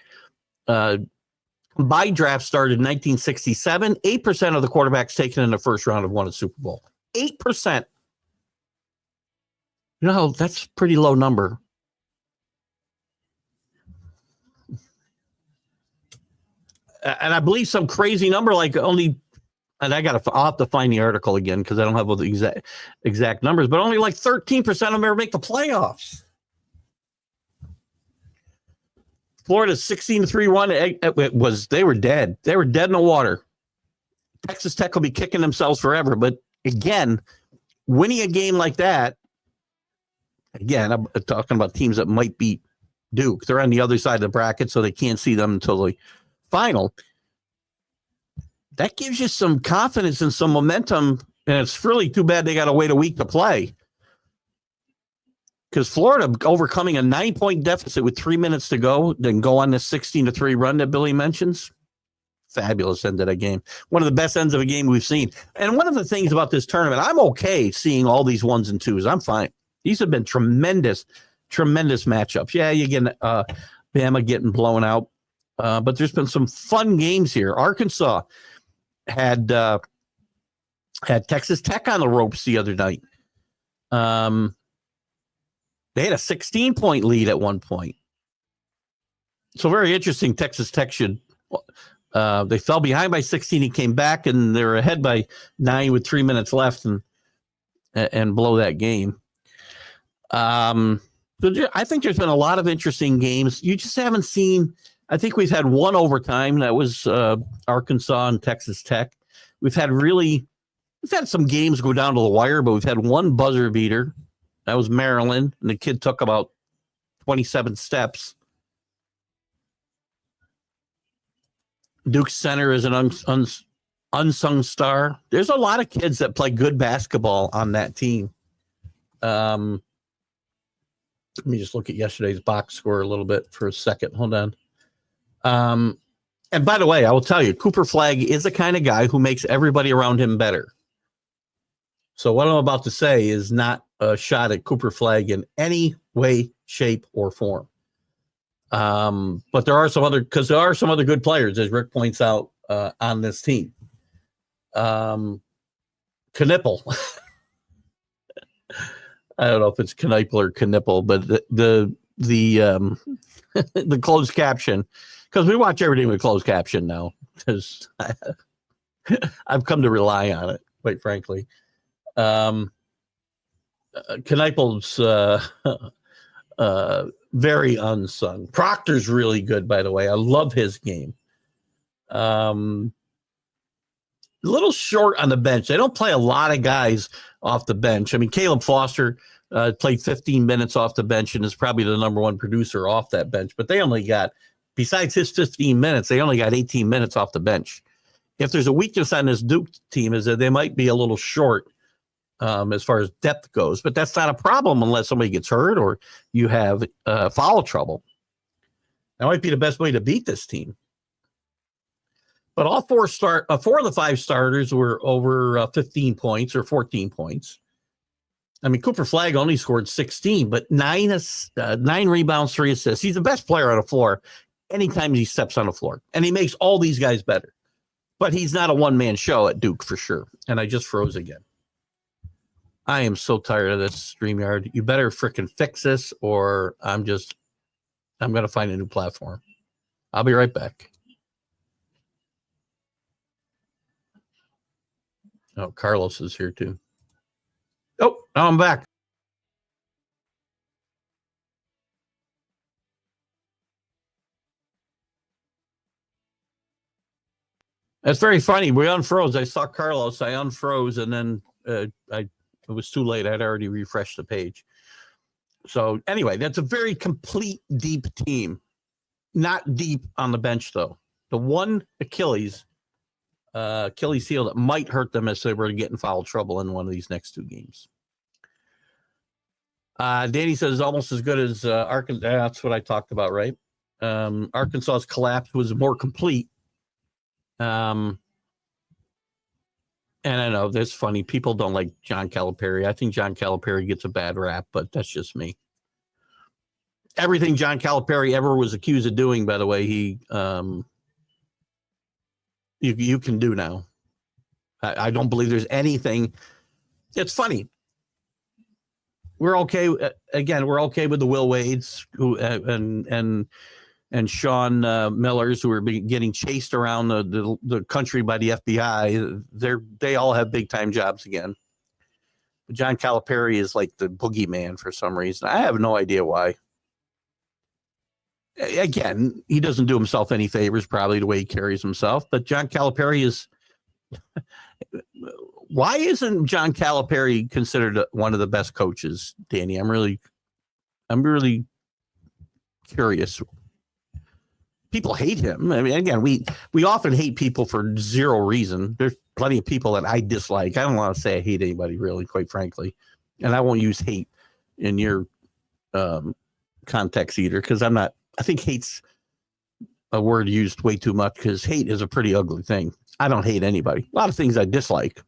combined draft started in 1967, 8% of the quarterbacks taken in the first round have won a Super Bowl. 8%. That's a pretty low number. And I believe some crazy number like only, and I'll have to find the article again because I don't have all the exact numbers, but only like 13% of them ever make the playoffs. Florida's 16-3-1. They were dead. They were dead in the water. Texas Tech will be kicking themselves forever. But again, winning a game like that, again, I'm talking about teams that might beat Duke. They're on the other side of the bracket, so they can't see them until the final. That gives you some confidence and some momentum, and it's really too bad they got to wait a week to play. because Florida overcoming a 9-point deficit with 3 minutes to go, then go on this 16-3 run that Billy mentions. Fabulous end of that game. One of the best ends of a game we've seen. And one of the things about this tournament, I'm okay seeing all these 1s and 2s. I'm fine. These have been tremendous matchups. Yeah, you get Bama getting blown out. But there's been some fun games here. Arkansas had Texas Tech on the ropes the other night. They had a 16-point lead at one point. So very interesting. Texas Tech they fell behind by 16. He came back, and they're ahead by 9 with 3 minutes left, and blow that game. So I think there's been a lot of interesting games. You just haven't seen. I think we've had one overtime. That was Arkansas and Texas Tech. We've had some games go down to the wire, but we've had one buzzer beater. That was Maryland, and the kid took about 27 steps. Duke Center is an unsung star. There's a lot of kids that play good basketball on that team. Let me just look at yesterday's box score a little bit for a second. Hold on. And by the way, I will tell you, Cooper Flagg is the kind of guy who makes everybody around him better. So what I'm about to say is not a shot at Cooper Flagg in any way, shape, or form. But there are some other good players, as Rick points out, on this team. Knipple. I don't know if it's Knipple or Knipple, but the the closed caption, because we watch everything with closed caption now, because I've come to rely on it, quite frankly. Kneipel's very unsung. Proctor's really good, by the way. I love his game. A little short on the bench. They don't play a lot of guys off the bench. I mean, Caleb Foster played 15 minutes off the bench and is probably the number one producer off that bench. But they only got, besides his 15 minutes, they only got 18 minutes off the bench. If there's a weakness on this Duke team is that they might be a little short as far as depth goes. But that's not a problem unless somebody gets hurt or you have foul trouble. That might be the best way to beat this team. But all four of the five starters were over 15 points or 14 points. I mean, Cooper Flagg only scored 16, but 9 rebounds, 3 assists. He's the best player on the floor anytime he steps on the floor. And he makes all these guys better. But he's not a one-man show at Duke for sure. And I just froze again. I am so tired of this StreamYard. You better freaking fix this or I'm going to find a new platform. I'll be right back. Oh, Carlos is here too. Oh, now I'm back. That's very funny. We unfroze. I saw Carlos. I unfroze, and then it was too late. I'd already refreshed the page. So anyway, that's a very complete, deep team. Not deep on the bench, though. The one Achilles heel that might hurt them as they were to get in foul trouble in one of these next two games. Danny says almost as good as Arkansas. That's what I talked about, right? Arkansas's collapse was more complete. And I know that's funny. People don't like John Calipari. I think John Calipari gets a bad rap, but that's just me. Everything John Calipari ever was accused of doing, by the way, you can do now. I don't believe there's anything. It's funny. We're okay. Again, we're okay with the Will Wades who and Sean Millers who are getting chased around the country by the FBI. They all have big time jobs again. But John Calipari is like the boogeyman for some reason. I have no idea why. Again, he doesn't do himself any favors, probably the way he carries himself. But John Calipari is. Why isn't John Calipari considered one of the best coaches, Danny? I'm really curious. People hate him. I mean, again, we often hate people for zero reason. There's plenty of people that I dislike. I don't want to say I hate anybody, really, quite frankly. And I won't use hate in your context either, because I think hate's a word used way too much, because hate is a pretty ugly thing. I don't hate anybody. A lot of things I dislike.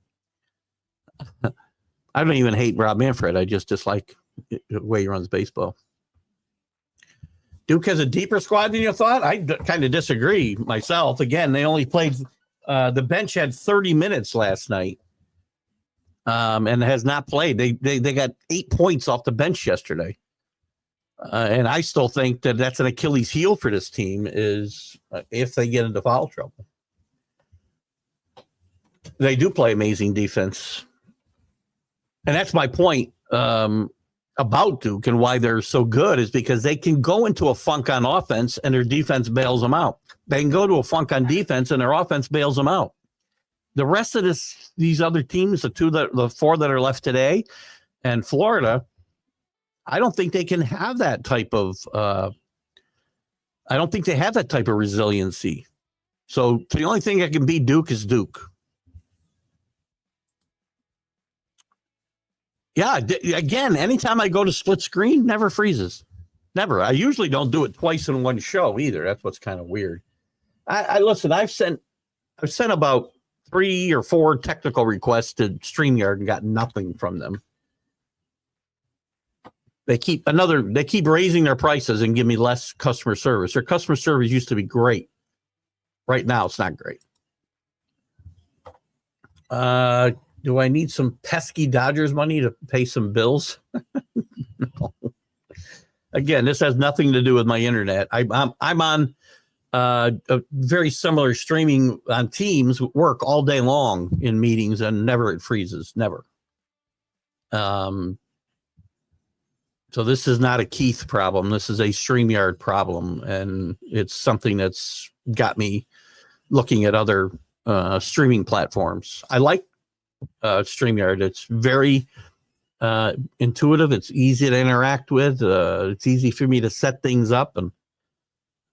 I don't even hate Rob Manfred. I just dislike the way he runs baseball. Duke has a deeper squad than you thought? I kind of disagree myself. Again, they only played, the bench had 30 minutes last night, and has not played. They got 8 points off the bench yesterday. And I still think that that's an Achilles heel for this team, is if they get into foul trouble. They do play amazing defense. And that's my point about Duke and why they're so good, is because they can go into a funk on offense and their defense bails them out. They can go to a funk on defense and their offense bails them out. The rest of these other teams, the four that are left today, and Florida, I don't think they can have that type of. I don't think they have that type of resiliency. So the only thing that can beat Duke is Duke. Yeah, again, anytime I go to split screen, never freezes. Never. I usually don't do it twice in one show either. That's what's kind of weird. I listen, I've sent about 3 or 4 technical requests to StreamYard and got nothing from them. They keep raising their prices and give me less customer service. Their customer service used to be great. Right now, it's not great. Do I need some pesky Dodgers money to pay some bills? No. Again, this has nothing to do with my internet. I'm on a very similar streaming on Teams, work all day long in meetings, and never it freezes. Never. So this is not a Keith problem. This is a StreamYard problem, and it's something that's got me looking at other streaming platforms. I like StreamYard. It's very intuitive. It's easy to interact with. It's easy for me to set things up,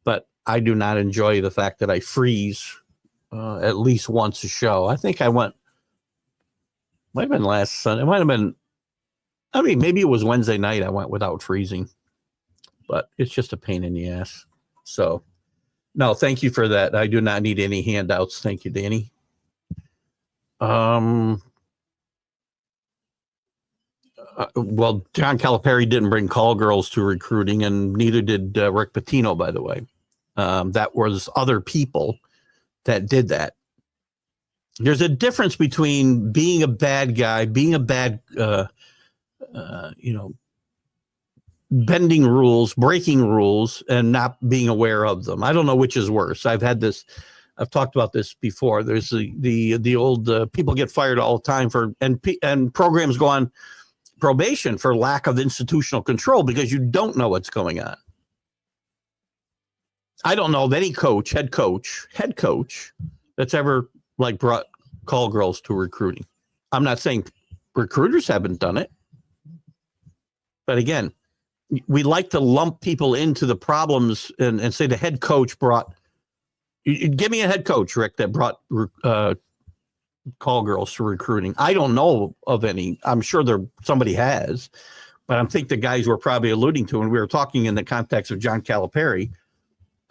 but I do not enjoy the fact that I freeze at least once a show. I think I went, might have been last Sunday. It might have been, I mean, maybe it was Wednesday night I went without freezing, but it's just a pain in the ass. So, no, thank you for that. I do not need any handouts. Thank you, Danny. Well, John Calipari didn't bring call girls to recruiting, and neither did Rick Pitino, by the way. That was other people that did that. There's a difference between being a bad guy, being a bad, bending rules, breaking rules, and not being aware of them. I don't know which is worse. I've talked about this before. There's the old people get fired all the time and programs go on probation for lack of institutional control because you don't know what's going on. I don't know of any head coach that's ever brought call girls to recruiting. I'm not saying recruiters haven't done it, but again, we like to lump people into the problems and say the head coach brought. Give me a head coach, Rick, that brought call girls to recruiting. I don't know of any. I'm sure somebody has, but I think the guys we're probably alluding to, and we were talking in the context of John Calipari.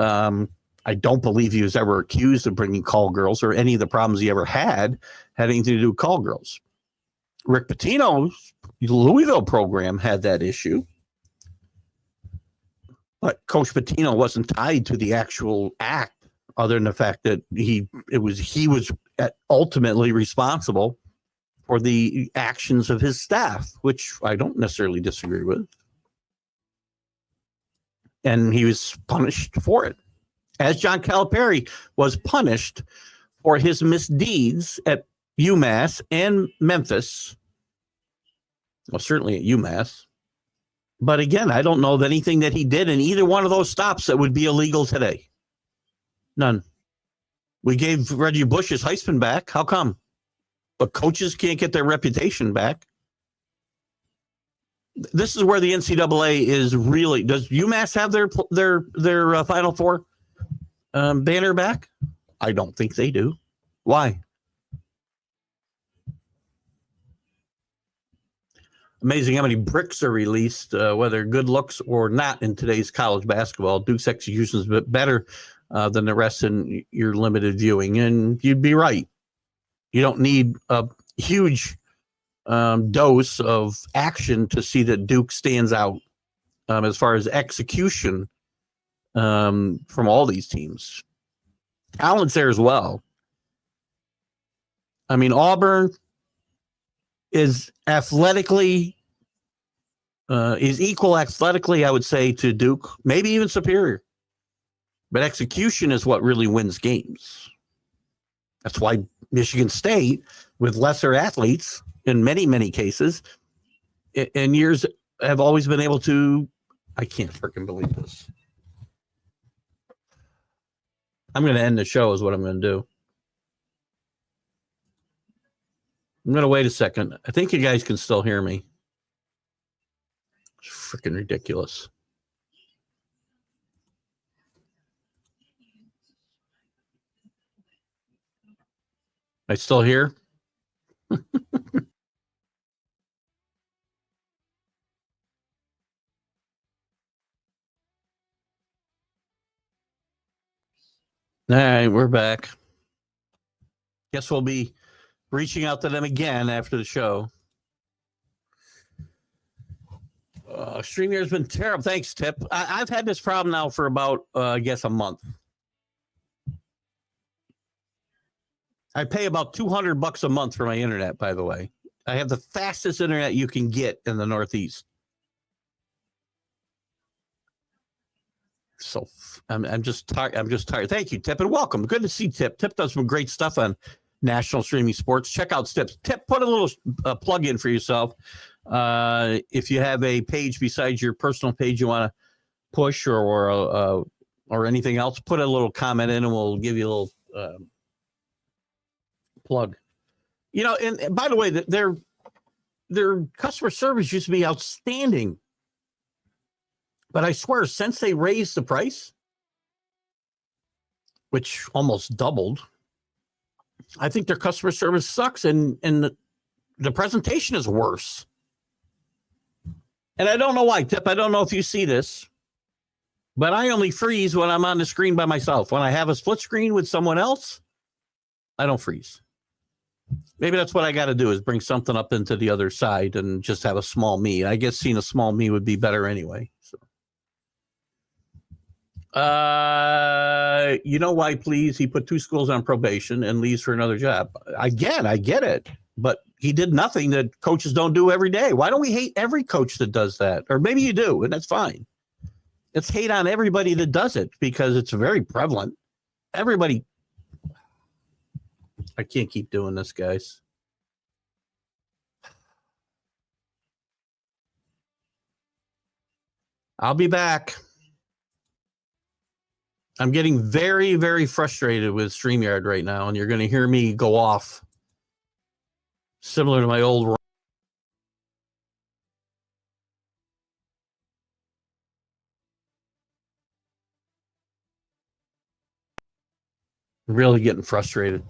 I don't believe he was ever accused of bringing call girls, or any of the problems he ever had anything to do with call girls. Rick Pitino's Louisville program had that issue, but Coach Pitino wasn't tied to the actual act, other than the fact that he was ultimately responsible for the actions of his staff, which I don't necessarily disagree with. And he was punished for it, as John Calipari was punished for his misdeeds at UMass and Memphis. Well, certainly at UMass. But again, I don't know of anything that he did in either one of those stops that would be illegal today. None. We gave Reggie Bush his Heisman back. How come? But coaches can't get their reputation back. This is where the NCAA is really. Does UMass have their Final Four banner back? I don't think they do. Why? Amazing how many bricks are released, whether good looks or not in today's college basketball. Duke's execution is a bit better than the rest in your limited viewing. And you'd be right. You don't need a huge dose of action to see that Duke stands out as far as execution from all these teams. Talent's there as well. I mean, Auburn is athletically, is equal athletically, I would say, to Duke, maybe even superior. But execution is what really wins games. That's why Michigan State, with lesser athletes in many, many cases, in years, have always been able to. I can't freaking believe this. I'm going to end the show is what I'm going to do. I'm going to wait a second. I think you guys can still hear me. It's freaking ridiculous. I still here? All right, we're back. Guess we'll be reaching out to them again after the show. StreamYard's been terrible. Thanks, Tip. I've had this problem now for about, I guess, a month. I pay about $200 a month for my internet, by the way. I have the fastest internet you can get in the Northeast. So I'm just tired. I'm just tired. Thank you, Tip, and welcome. Good to see Tip. Tip does some great stuff on National Streaming Sports. Check out Tip. Tip, put a little plug in for yourself. If you have a page besides your personal page you want to push or anything else, put a little comment in, and we'll give you a little plug. You know, and by the way, their customer service used to be outstanding. But I swear, since they raised the price, which almost doubled, I think their customer service sucks and the presentation is worse. And I don't know why, Tip. I don't know if you see this, but I only freeze when I'm on the screen by myself. When I have a split screen with someone else, I don't freeze. Maybe that's what I got to do is bring something up into the other side and just have a small me. I guess seeing a small me would be better anyway. So. You know why, please? He put 2 schools on probation and leaves for another job. Again, I get it, but he did nothing that coaches don't do every day. Why don't we hate every coach that does that? Or maybe you do, and that's fine. Let's hate on everybody that does it because it's very prevalent. Everybody. I can't keep doing this, guys. I'll be back. I'm getting very, very frustrated with StreamYard right now, and you're going to hear me go off similar to my old. Really getting frustrated.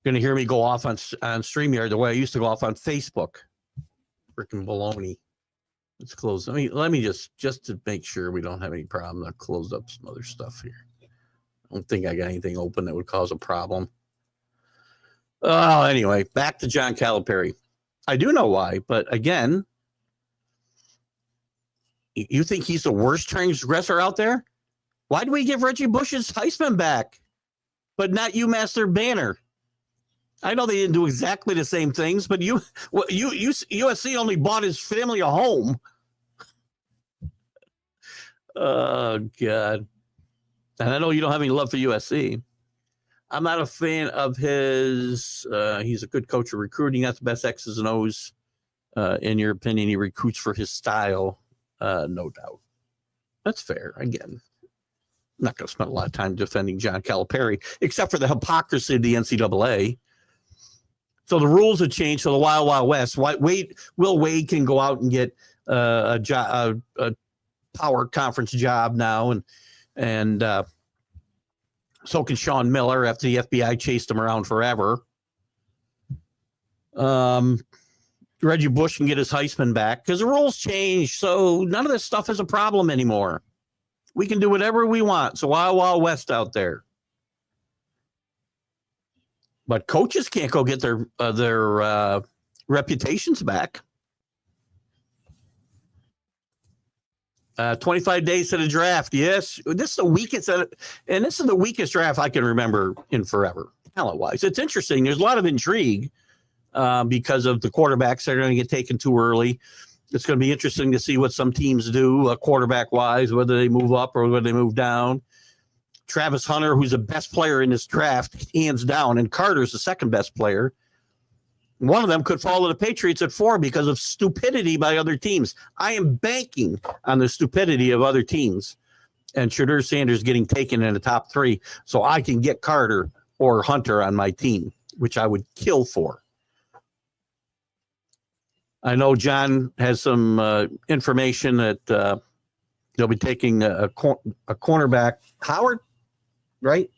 Going to hear me go off on StreamYard the way I used to go off on Facebook. Freaking baloney. Let's close. Let me just to make sure we don't have any problem. I'll close up some other stuff here. I don't think I got anything open that would cause a problem. Oh, anyway, back to John Calipari. I do know why, but again, you think he's the worst transgressor out there? Why do we give Reggie Bush's Heisman back, but not UMass Banner? I know they didn't do exactly the same things, but USC only bought his family a home. Oh, God. And I know you don't have any love for USC. I'm not a fan of his. He's a good coach of recruiting. Not the best X's and O's. In your opinion, he recruits for his style. No doubt. That's fair. Again, I'm not going to spend a lot of time defending John Calipari, except for the hypocrisy of the NCAA. So the rules have changed for the Wild Wild West. Will Wade can go out and get a power conference job now, and so can Sean Miller after the FBI chased him around forever. Reggie Bush can get his Heisman back because the rules changed. So none of this stuff is a problem anymore. We can do whatever we want. So Wild Wild West out there. But coaches can't go get their reputations back. 25 days to the draft. Yes, this is the weakest, and this is the weakest draft I can remember in forever, talent-wise. It's interesting. There's a lot of intrigue because of the quarterbacks that are going to get taken too early. It's going to be interesting to see what some teams do quarterback-wise, whether they move up or whether they move down. Travis Hunter, who's the best player in this draft, hands down, and Carter's the second best player. One of them could fall to the Patriots at 4 because of stupidity by other teams. I am banking on the stupidity of other teams and Shadur Sanders getting taken in the top 3 so I can get Carter or Hunter on my team, which I would kill for. I know John has some information that they'll be taking a cornerback, Howard, right?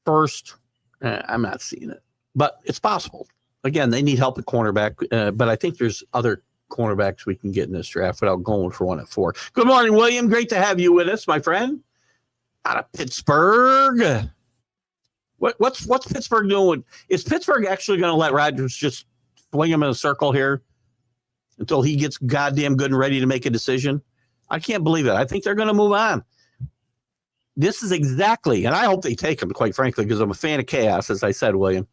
First, I'm not seeing it. But it's possible. Again, they need help at cornerback, but I think there's other cornerbacks we can get in this draft without going for one at 4. Good morning, William. Great to have you with us, my friend. Out of Pittsburgh. What's Pittsburgh doing? Is Pittsburgh actually going to let Rodgers just swing him in a circle here until he gets goddamn good and ready to make a decision? I can't believe it. I think they're going to move on. This is exactly, and I hope they take him, quite frankly, because I'm a fan of chaos, as I said, William.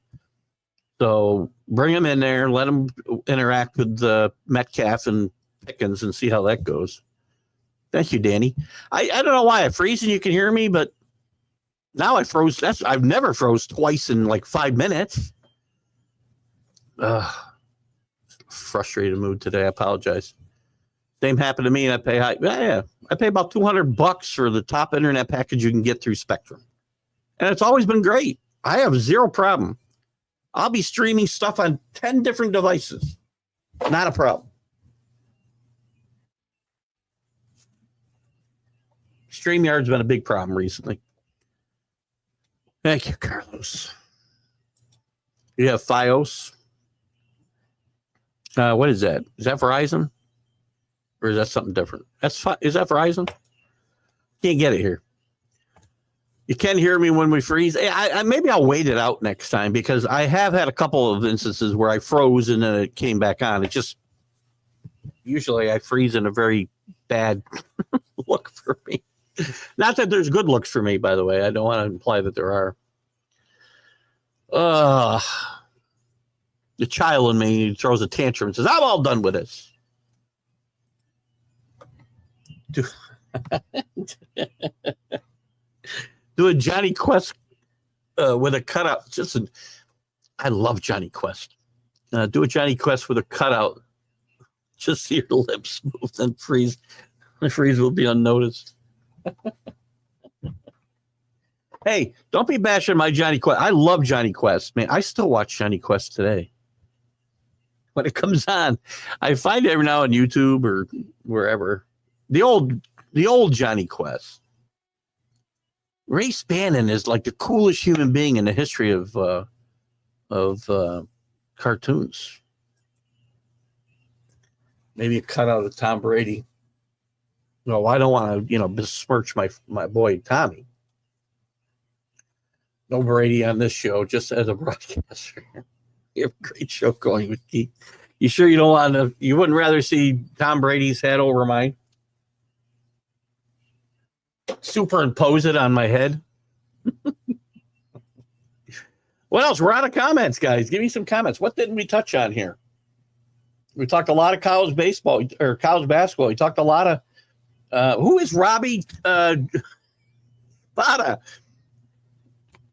So bring him in there, let him interact with Metcalf and Pickens and see how that goes. Thank you, Danny. I don't know why I freeze and you can hear me, but now I froze. I've never froze twice in like 5 minutes. Frustrated mood today. I apologize. Same happened to me, and I pay high. Yeah, I pay about $200 for the top internet package you can get through Spectrum, and it's always been great. I have zero problem. I'll be streaming stuff on 10 different devices. Not a problem. StreamYard's been a big problem recently. Thank you, Carlos. You have Fios. What is that? Is that Verizon? Or is that something different? Is that Verizon? Can't get it here. You can hear me when we freeze. Maybe I'll wait it out next time because I have had a couple of instances where I froze and then it came back on. It just usually I freeze in a very bad look for me. Not that there's good looks for me, by the way. I don't want to imply that there are. The child in me throws a tantrum and says, I'm all done with this. Do a Johnny Quest with a cutout. I love Johnny Quest. Do a Johnny Quest with a cutout. Just see your lips move and freeze. The freeze will be unnoticed. Hey, don't be bashing my Johnny Quest. I love Johnny Quest, man. I still watch Johnny Quest today. When it comes on, I find it every now on YouTube or wherever. The old Johnny Quest. Ray Spannon is like the coolest human being in the history of cartoons. Maybe a cutout of Tom Brady. No, I don't want to, besmirch my boy Tommy. No Brady on this show, just as a broadcaster. You have a great show going with Keith. You sure you don't want to? You wouldn't rather see Tom Brady's head over mine? Superimpose it on my head. What else? We're out of comments, guys. Give me some comments. What didn't we touch on here? We talked a lot of college baseball or college basketball. We talked a lot of who is Robbie Spada?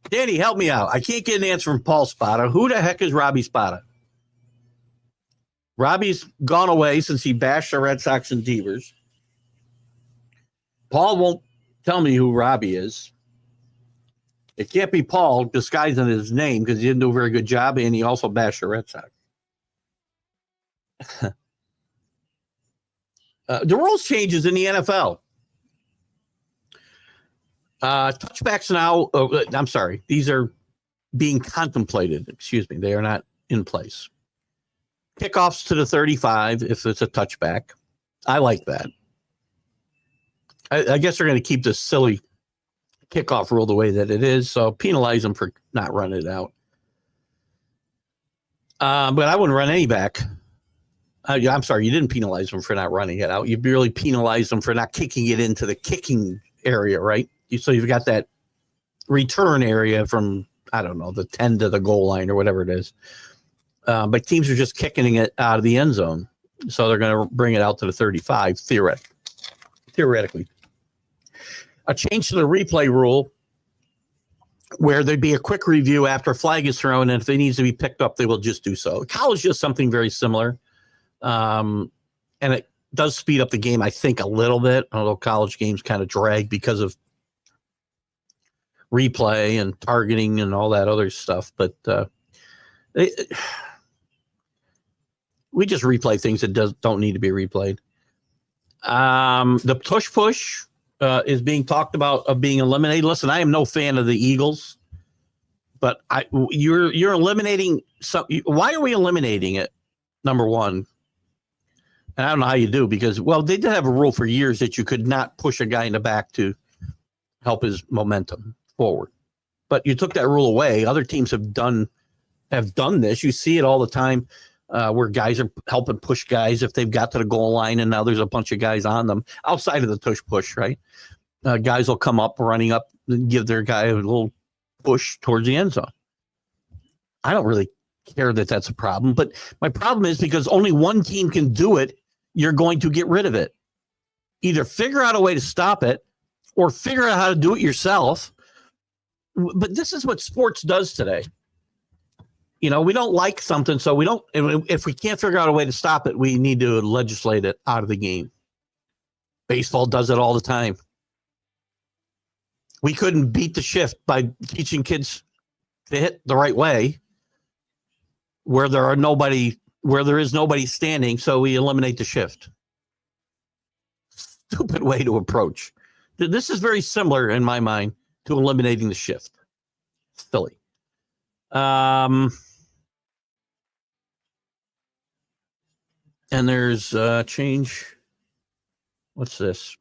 Danny, help me out. I can't get an answer from Paul Spada. Who the heck is Robbie Spada? Robbie's gone away since he bashed the Red Sox and Devers. Paul won't tell me who Robbie is. It can't be Paul disguising his name because he didn't do a very good job, and he also bashed the Red Sox. The rules changes in the NFL. Touchbacks now, I'm sorry, these are being contemplated. Excuse me, they are not in place. kickoffs to the 35 if it's a touchback. I like that. I guess they're going to keep this silly kickoff rule the way that it is, so penalize them for not running it out. But I wouldn't run any back. I'm sorry, you didn't penalize them for not running it out. You barely penalized them for not kicking it into the kicking area, right? So you've got that return area from, I don't know, the 10 to the goal line or whatever it is. But teams are just kicking it out of the end zone. So they're going to bring it out to the 35, theoretically. A change to the replay rule where there'd be a quick review after a flag is thrown, and if it needs to be picked up, they will just do so. College does something very similar. And it does speed up the game, I think, a little bit, although college games kind of drag because of replay and targeting and all that other stuff. But we just replay things that don't need to be replayed. The push is being talked about of being eliminated. Listen, I am no fan of the Eagles, but you're eliminating some. Why are we eliminating it? Number one, and I don't know how you do, because, well, they did have a rule for years that you could not push a guy in the back to help his momentum forward, but you took that rule away. Other teams have done this. You see it all the time. Where guys are helping push guys if they've got to the goal line, and now there's a bunch of guys on them outside of the tush push, right? Guys will come up, running up, and give their guy a little push towards the end zone. I don't really care that that's a problem, but my problem is because only one team can do it, you're going to get rid of it. Either figure out a way to stop it or figure out how to do it yourself. But this is what sports does today. You know, we don't like something, so we don't. If we can't figure out a way to stop it, we need to legislate it out of the game. Baseball does it all the time. We couldn't beat the shift by teaching kids to hit the right way, where there is nobody standing, so we eliminate the shift. Stupid way to approach. This is very similar in my mind to eliminating the shift. Silly. And there's change. What's this?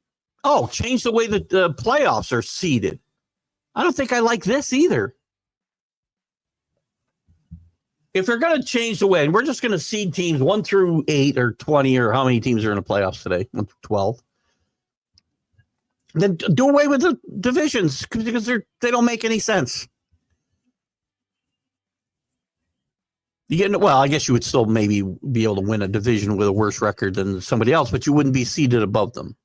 Oh, change the way that the playoffs are seeded. I don't think I like this either. If they're going to change the way, and we're just going to seed teams 1 through 8 or 20, or how many teams are in the playoffs today? 1 through 12. Then do away with the divisions because they don't make any sense. Well, I guess you would still maybe be able to win a division with a worse record than somebody else, but you wouldn't be seated above them.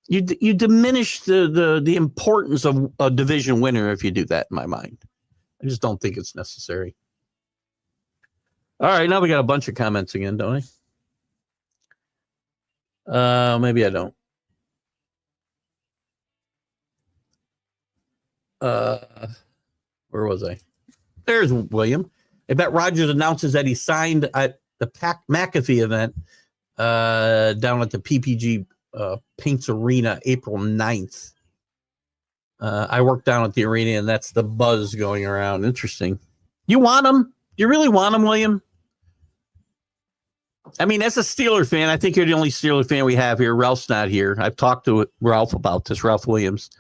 You diminish the importance of a division winner if you do that, in my mind. I just don't think it's necessary. All right, now we got a bunch of comments again, don't I? Maybe I don't. Where was I? There's William. I bet Rodgers announces that he signed at the McAfee event down at the PPG Paints Arena April 9th. I work down at the arena, and that's the buzz going around. Interesting. You want him? You really want him, William? I mean, as a Steeler fan, I think you're the only Steeler fan we have here. Ralph's not here. I've talked to Ralph about this, Ralph Williams.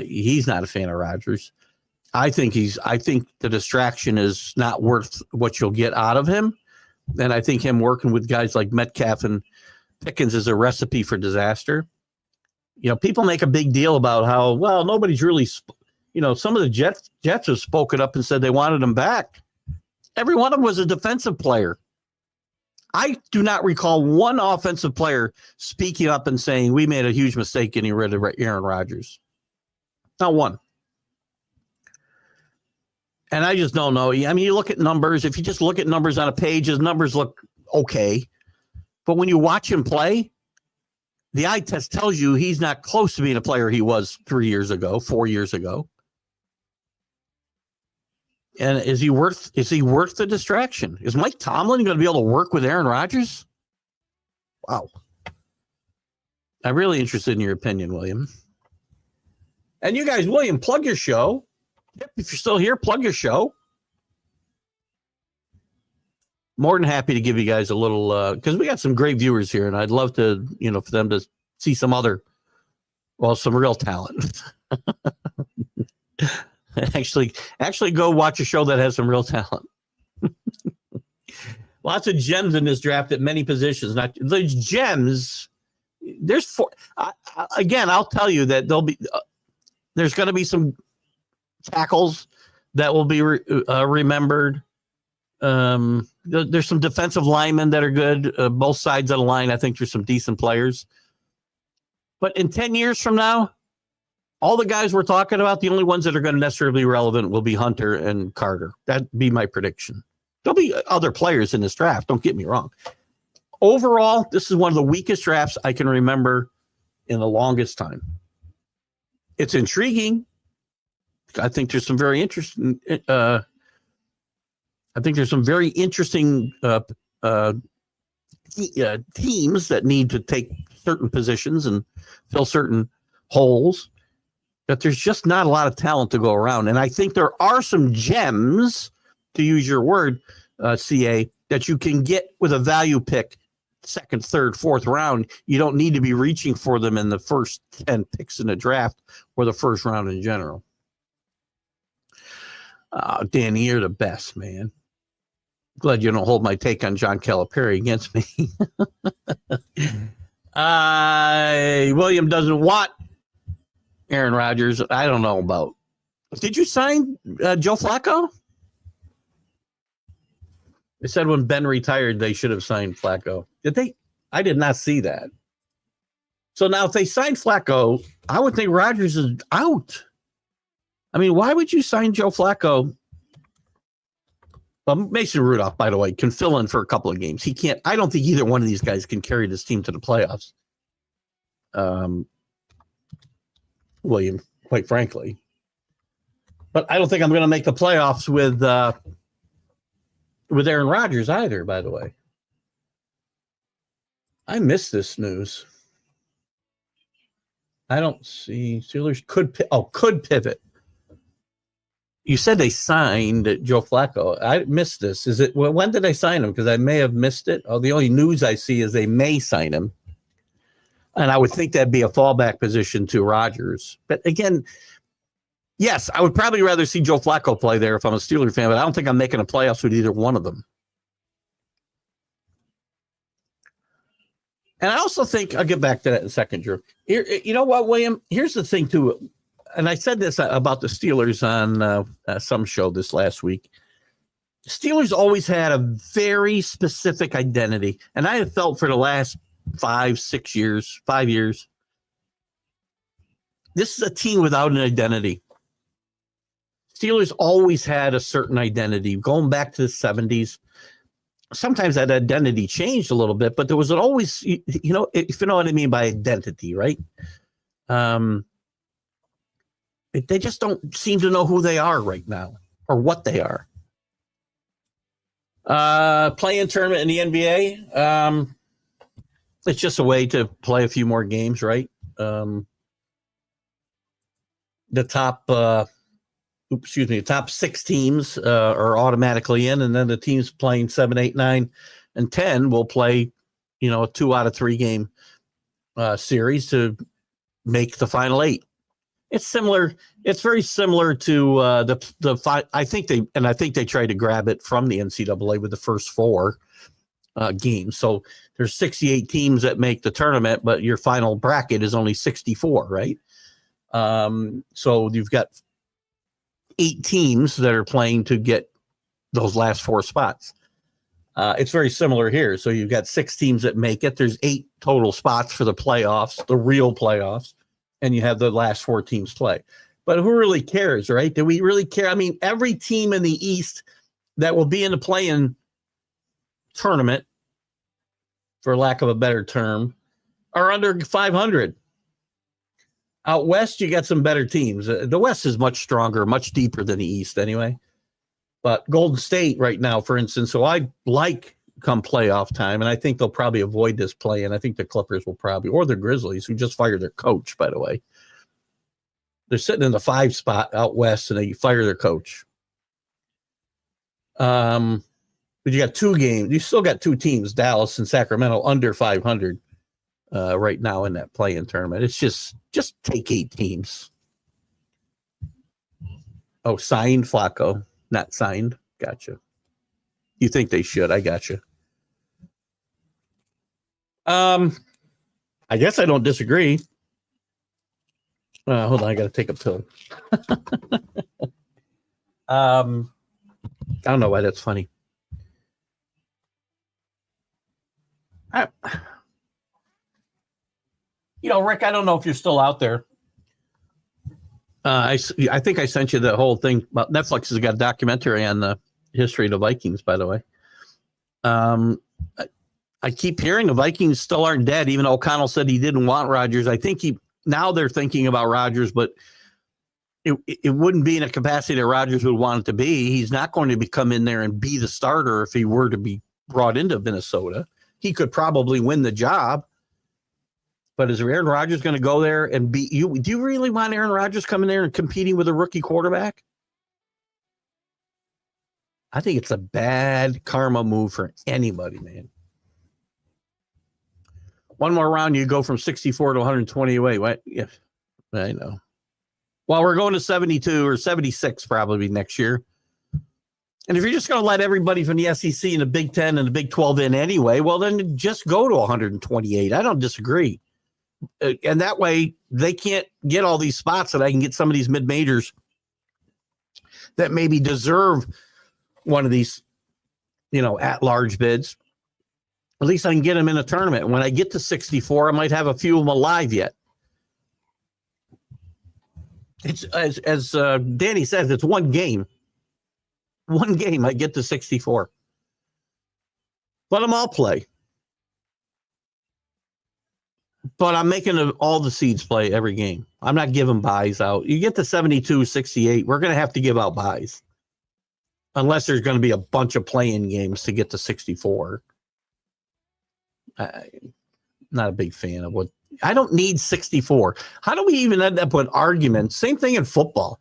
He's not a fan of Rodgers. I think the distraction is not worth what you'll get out of him. And I think him working with guys like Metcalf and Pickens is a recipe for disaster. You know, people make a big deal about how, well, nobody's really, some of the Jets have spoken up and said they wanted him back. Every one of them was a defensive player. I do not recall one offensive player speaking up and saying we made a huge mistake getting rid of Aaron Rodgers. Not one. And I just don't know. I mean, you look at numbers. If you just look at numbers on a page, his numbers look okay. But when you watch him play, the eye test tells you he's not close to being a player he was 3 years ago, 4 years ago. And is he worth the distraction? Is Mike Tomlin going to be able to work with Aaron Rodgers? Wow. I'm really interested in your opinion, William. And you guys, William, plug your show. Yep, if you're still here, plug your show. more than happy to give you guys a little, because we got some great viewers here, and I'd love to, for them to see some real talent. actually go watch a show that has some real talent. Lots of gems in this draft at many positions. Not those gems. There's four. Again, I'll tell you that there's going to be some tackles that will be remembered. There's some defensive linemen that are good. Both sides of the line, I think there's some decent players. But in 10 years from now, all the guys we're talking about, the only ones that are going to necessarily be relevant will be Hunter and Carter. That'd be my prediction. There'll be other players in this draft. Don't get me wrong. Overall, this is one of the weakest drafts I can remember in the longest time. It's intriguing. I think there's some very interesting. Teams that need to take certain positions and fill certain holes. But there's just not a lot of talent to go around, and I think there are some gems, to use your word, CA, that you can get with a value pick, second, third, fourth round. You don't need to be reaching for them in the first 10 picks in the draft or the first round in general. Danny, you're the best, man. Glad you don't hold my take on John Calipari against me. William doesn't want Aaron Rodgers. I don't know about. Did you sign Joe Flacco? They said when Ben retired, they should have signed Flacco. Did they? I did not see that. So now if they signed Flacco, I would think Rodgers is out. I mean, why would you sign Joe Flacco? Well, Mason Rudolph, by the way, can fill in for a couple of games. He can't. I don't think either one of these guys can carry this team to the playoffs. William, quite frankly. But I don't think I'm going to make the playoffs with Aaron Rodgers either, by the way. I missed this news. I don't see Steelers could pivot. You said they signed Joe Flacco. I missed this. When did they sign him? Because I may have missed it. Oh, the only news I see is they may sign him. And I would think that'd be a fallback position to Rodgers. But again, yes, I would probably rather see Joe Flacco play there if I'm a Steelers fan, but I don't think I'm making a playoffs with either one of them. And I also think, I'll get back to that in a second, Drew. Here, you know what, William? Here's the thing, too. And I said this about the Steelers on some show this last week. Steelers always had a very specific identity. And I have felt for the last 5 years, this is a team without an identity. Steelers always had a certain identity going back to the 70s. Sometimes that identity changed a little bit, but there was always, if you know what I mean by identity, right? They just don't seem to know who they are right now or what they are. Play-in tournament in the NBA. It's just a way to play a few more games, right? The top 6 teams are automatically in, and then the teams playing 7, 8, 9, and 10 will play, a 2 out of 3 game series to make the final 8. It's similar. It's very similar to the. I think they tried to grab it from the NCAA with the first 4 games. So there's 68 teams that make the tournament, but your final bracket is only 64, right? So you've got 8 teams that are playing to get those last 4 spots. It's very similar here. So you've got 6 teams that make it. There's 8 total spots for the playoffs, the real playoffs, and you have the last 4 teams play. But who really cares, right? Do we really care? I mean, every team in the East that will be in the play-in tournament, for lack of a better term, are under 500. Out West, you got some better teams. The West is much stronger, much deeper than the East anyway. But Golden State right now, for instance, so I like come playoff time, and I think they'll probably avoid this play-in. I think the Clippers will probably, or the Grizzlies, who just fired their coach, by the way. They're sitting in the 5 spot out West, and they fire their coach. The But you got 2 games. You still got 2 teams, Dallas and Sacramento, under 500 right now in that play-in tournament. It's just take 8 teams. Oh, signed Flacco, not signed. Gotcha. You think they should? I gotcha. I guess I don't disagree. Hold on, I got to take a pill. I don't know why that's funny. Rick, I don't know if you're still out there. I think I sent you the whole thing about Netflix has got a documentary on the history of the Vikings, by the way. I keep hearing the Vikings still aren't dead, even though O'Connell said he didn't want Rodgers. I think now they're thinking about Rodgers, but it wouldn't be in a capacity that Rodgers would want it to be. He's not going to come in there and be the starter if he were to be brought into Minnesota. He could probably win the job. But is Aaron Rodgers going to go there and beat you? Do you really want Aaron Rodgers coming there and competing with a rookie quarterback? I think it's a bad karma move for anybody, man. One more round, you go from 64 to 120 away. What? Yeah, I know. Well, we're going to 72 or 76 probably next year. And if you're just going to let everybody from the SEC and the Big 10 and the Big 12 in anyway, well, then just go to 128. I don't disagree. And that way they can't get all these spots that I can get some of these mid-majors that maybe deserve one of these, at-large bids. At least I can get them in a tournament. When I get to 64, I might have a few of them alive yet. It's as Danny says, it's one game. One game, I get to 64. Let them all play. But I'm making all the seeds play every game. I'm not giving buys out. You get to 72, 68, we're going to have to give out buys. Unless there's going to be a bunch of play-in games to get to 64. I'm not a big fan of what. I don't need 64. How do we even end up with arguments? Same thing in football.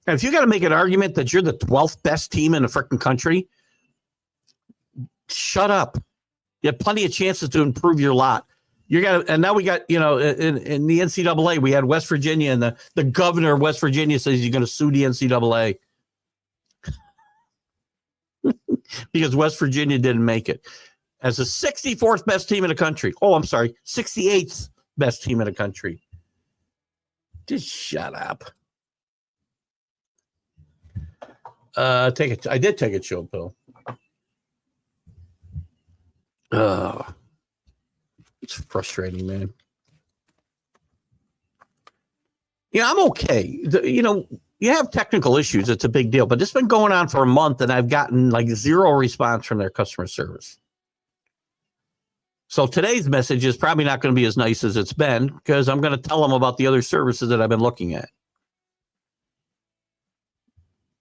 If you got to make an argument that you're the 12th best team in the freaking country, shut up. You have plenty of chances to improve your lot. And now we got, in the NCAA, we had West Virginia, and the governor of West Virginia says he's going to sue the NCAA because West Virginia didn't make it as the 64th best team in the country. Oh, I'm sorry, 68th best team in the country. Just shut up. I did take a chill pill. It's frustrating, man. I'm okay. You have technical issues. It's a big deal, but it's been going on for a month and I've gotten like 0 response from their customer service. So today's message is probably not going to be as nice as it's been because I'm going to tell them about the other services that I've been looking at,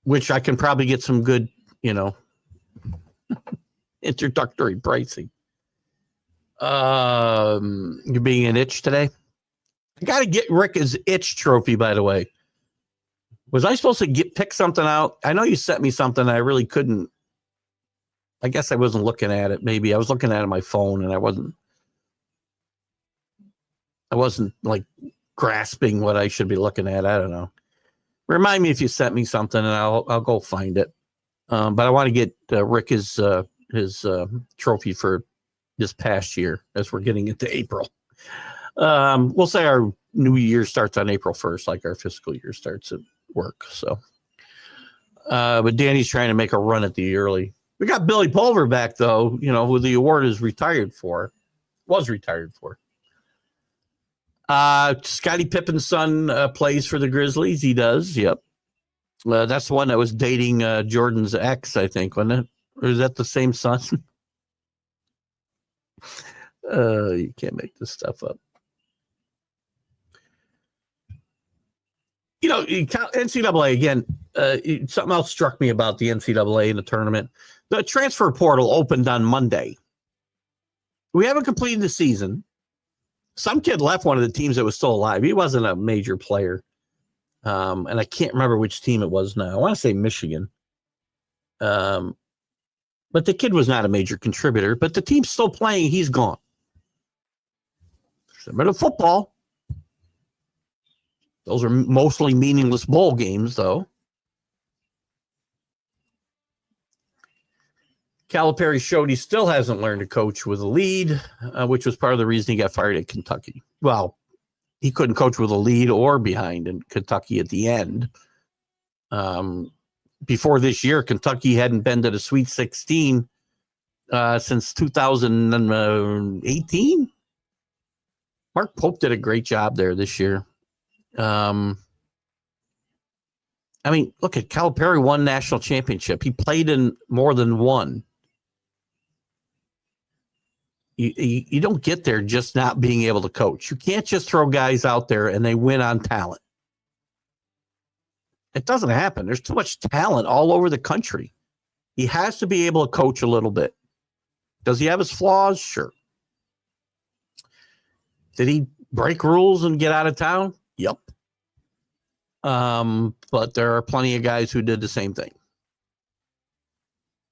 which I can probably get some good, introductory pricing. You're being an itch today. I got to get Rick his itch trophy, by the way. Was I supposed to pick something out? I know you sent me something. I really couldn't. I guess I wasn't looking at it. Maybe I was looking at it on my phone and I wasn't like grasping what I should be looking at. I don't know. Remind me if you sent me something and I'll go find it. But I want to get Rick his trophy for this past year as we're getting into April. We'll say our new year starts on April 1st, like our fiscal year starts at work. So, but Danny's trying to make a run at the early. We got Billy Pulver back though, who the award was retired for. Scottie Pippen's son plays for the Grizzlies. He does. Yep. That's the one that was dating Jordan's ex, I think, wasn't it? Or is that the same son? You can't make this stuff up. NCAA, again, something else struck me about the NCAA in the tournament. The transfer portal opened on Monday. We haven't completed the season. Some kid left one of the teams that was still alive. He wasn't a major player. And I can't remember which team it was now. I want to say Michigan. But the kid was not a major contributor. But the team's still playing. He's gone. Similar to football. Those are mostly meaningless bowl games, though. Calipari showed he still hasn't learned to coach with a lead, which was part of the reason he got fired at Kentucky. Well, he couldn't coach with a lead or behind in Kentucky at the end. Before this year, Kentucky hadn't been to the Sweet 16 since 2018. Mark Pope did a great job there this year. I mean, look at Calipari won national championship. He played in more than one. You don't get there just not being able to coach. You can't just throw guys out there and they win on talent. It doesn't happen. There's too much talent all over the country. He has to be able to coach a little bit. Does he have his flaws? Sure. Did he break rules and get out of town? Yep. But there are plenty of guys who did the same thing.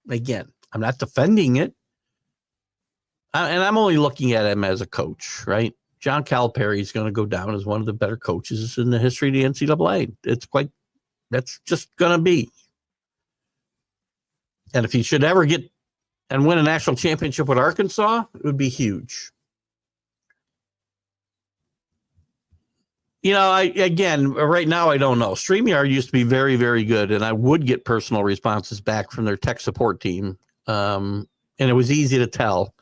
Again, I'm not defending it. And I'm only looking at him as a coach, right? John Calipari is going to go down as one of the better coaches in the history of the NCAA. That's just going to be. And if he should ever get and win a national championship with Arkansas, it would be huge. You know, right now, I don't know. StreamYard used to be very, very good, and I would get personal responses back from their tech support team. And it was easy to tell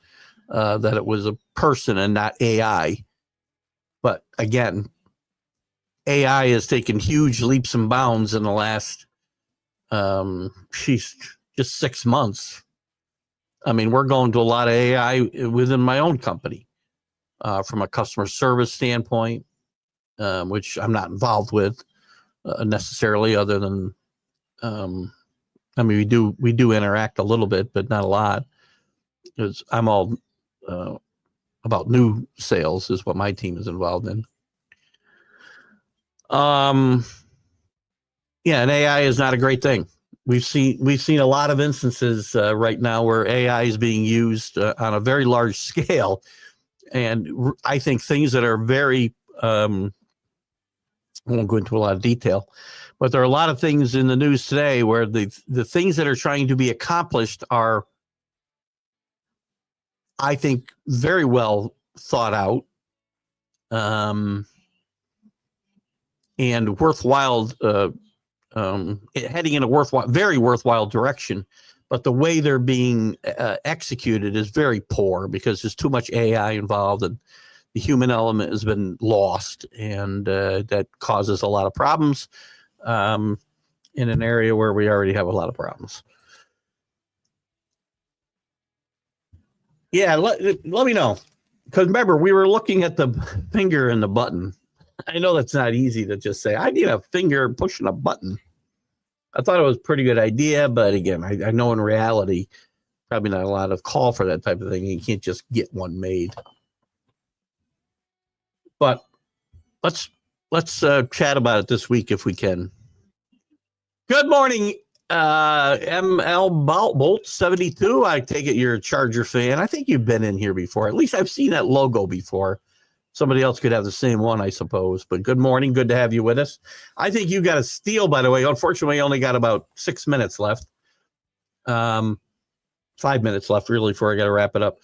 that it was a person and not AI. But again, AI has taken huge leaps and bounds in the last, just 6 months. I mean, we're going to a lot of AI within my own company from a customer service standpoint, which I'm not involved with necessarily, other than, I mean, we do interact a little bit, but not a lot, because I'm all about new sales is what my team is involved in. Yeah, and AI is not a great thing. We've seen a lot of instances right now where AI is being used on a very large scale, and I think things that are very I won't go into a lot of detail, but there are a lot of things in the news today where the things that are trying to be accomplished are, I think, very well thought out and worthwhile, heading in a very worthwhile direction. But the way they're being executed is very poor because there's too much AI involved and the human element has been lost, and that causes a lot of problems in an area where we already have a lot of problems. Yeah, let me know. Because remember, we were looking at the finger and the button. I know that's not easy to just say, I need a finger pushing a button. I thought it was a pretty good idea, but again, I know in reality, probably not a lot of call for that type of thing. You can't just get one made. But let's chat about it this week if we can. Good morning, ML Bolt 72. I take it you're a Charger fan. I think you've been in here before. At least I've seen that logo before. Somebody else could have the same one, I suppose. But good morning. Good to have you with us. I think you got a steal, by the way. Unfortunately, I only got about 6 minutes left. 5 minutes left, really, before I got to wrap it up.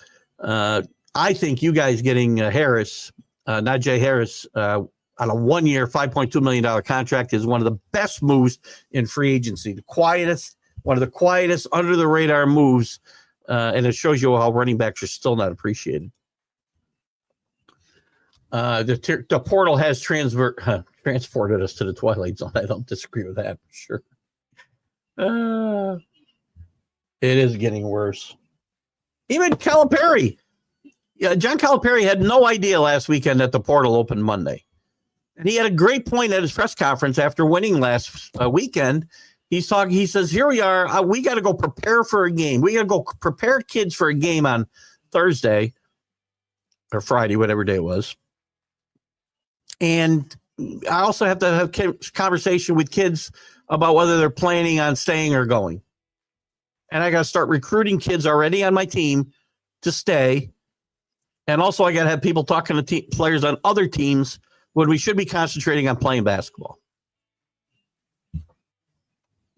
I think you guys getting Harris, Najee Harris, on a 1-year, $5.2 million contract is one of the best moves in free agency. One of the quietest, under-the-radar moves, and it shows you how running backs are still not appreciated. The portal has transported us to the twilight zone. I don't disagree with that, for sure. It is getting worse. Even Calipari. Yeah, John Calipari had no idea last weekend that the portal opened Monday. And he had a great point at his press conference after winning last weekend. He says, here we are. We got to go prepare for a game. We got to go prepare kids for a game on Thursday or Friday, whatever day it was. And I also have to have conversation with kids about whether they're planning on staying or going. and I got to start recruiting kids already on my team to stay. And also, I got to have people talking to players on other teams when we should be concentrating on playing basketball.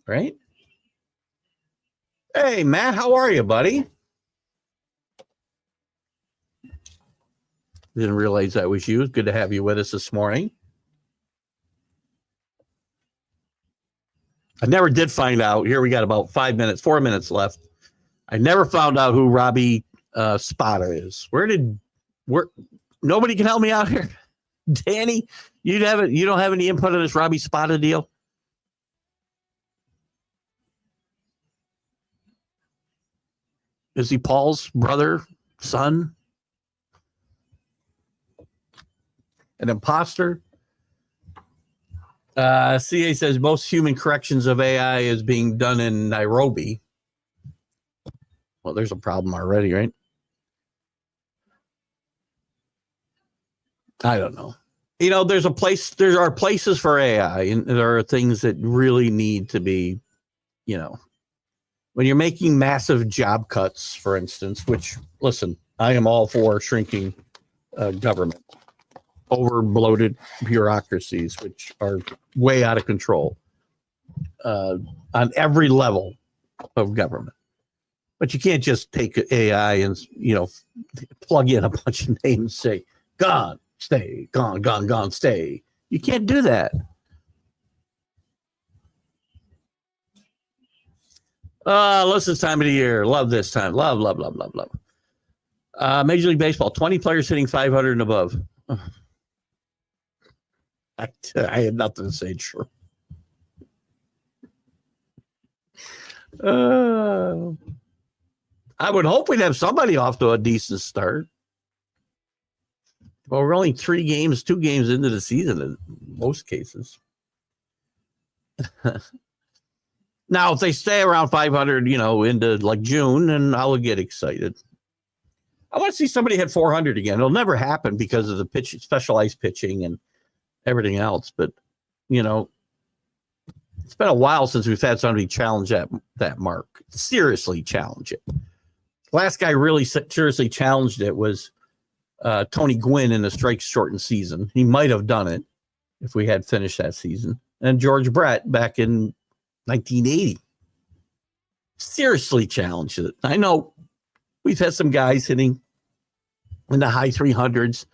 Right? Hey, Matt, how are you, buddy? Didn't realize that was you. It's good to have you with us this morning. I never did find out. Here we got about 4 minutes left. I never found out who Robbie Spada is. Nobody can help me out here. Danny, you don't have any input on this Robbie Spada deal? Is he Paul's brother, son? An imposter? CA says most human corrections of AI is being done in Nairobi. Well, there's a problem already, right? I don't know. There are places for AI, and there are things that really need to be, when you're making massive job cuts, for instance, which, listen, I am all for shrinking government. Over-bloated bureaucracies, which are way out of control on every level of government. But you can't just take AI and, plug in a bunch of names and say, gone, stay, gone, gone, gone, stay. You can't do that. Listen, time of the year. Love this time. Love, love, love, love, love. Major League Baseball, 20 players hitting 500 and above. I had nothing to say. Sure. I would hope we'd have somebody off to a decent start. Well, we're only 2 games into the season in most cases. Now, if they stay around 500, into like June, then I'll get excited. I want to see somebody hit 400 again. It'll never happen because of the specialized pitching and everything else. But, it's been a while since we've had somebody challenge that mark. Seriously challenge it. Last guy really seriously challenged it was Tony Gwynn in the strikes shortened season. He might have done it if we had finished that season. And George Brett back in 1980 seriously challenged it. I know we've had some guys hitting in the high 300s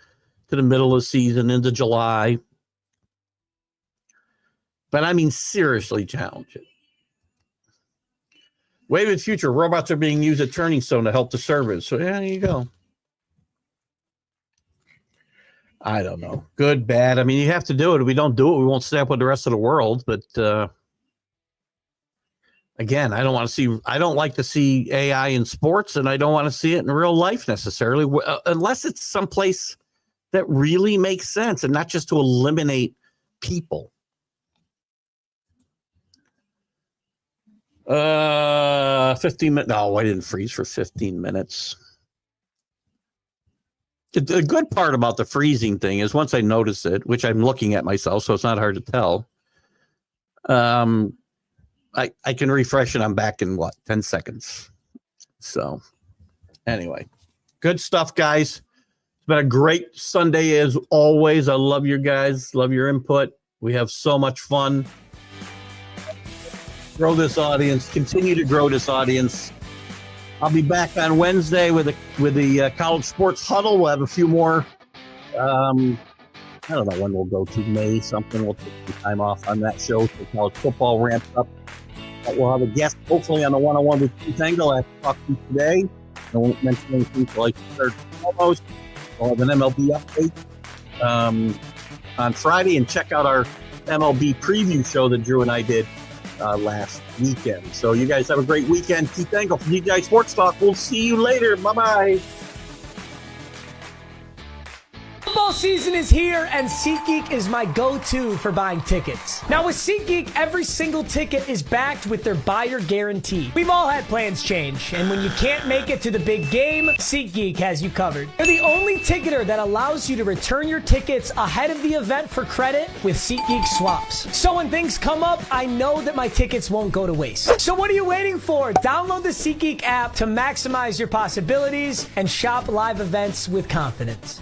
to the middle of the season into July. But I mean, seriously challenge it. Wave in future, robots are being used at Turning Stone to help the servers. So, yeah, there you go. I don't know. Good, bad. I mean, you have to do it. If we don't do it, we won't stay up with the rest of the world. But again, I don't like to see AI in sports, and I don't want to see it in real life necessarily, unless it's someplace that really makes sense and not just to eliminate people. 15 minutes. No, I didn't freeze for 15 minutes. The good part about the freezing thing is once I notice it, which I'm looking at myself, so it's not hard to tell. I can refresh and I'm back in 10 seconds. So anyway, good stuff, guys. It's been a great Sunday as always. I love you guys. Love your input. We have so much fun. Grow this audience. Continue to grow this audience. I'll be back on Wednesday with the college sports huddle. We'll have a few more. I don't know when we'll go to May something. We'll take some time off on that show so college football ramps up. But we'll have a guest hopefully on the one-on-one with Keith Engle I talked to today. I won't mention anything until like third almost. We'll have an MLB update on Friday, and check out our MLB preview show that Drew and I did last weekend. So you guys have a great weekend. Keith Engle from TGI Sports Talk. We'll see you later. Bye-bye. Football Postseason is here, and SeatGeek is my go-to for buying tickets. Now with SeatGeek, every single ticket is backed with their buyer guarantee. We've all had plans change, and when you can't make it to the big game, SeatGeek has you covered. They're the only ticketer that allows you to return your tickets ahead of the event for credit with SeatGeek swaps. So when things come up, I know that my tickets won't go to waste. So what are you waiting for? Download the SeatGeek app to maximize your possibilities and shop live events with confidence.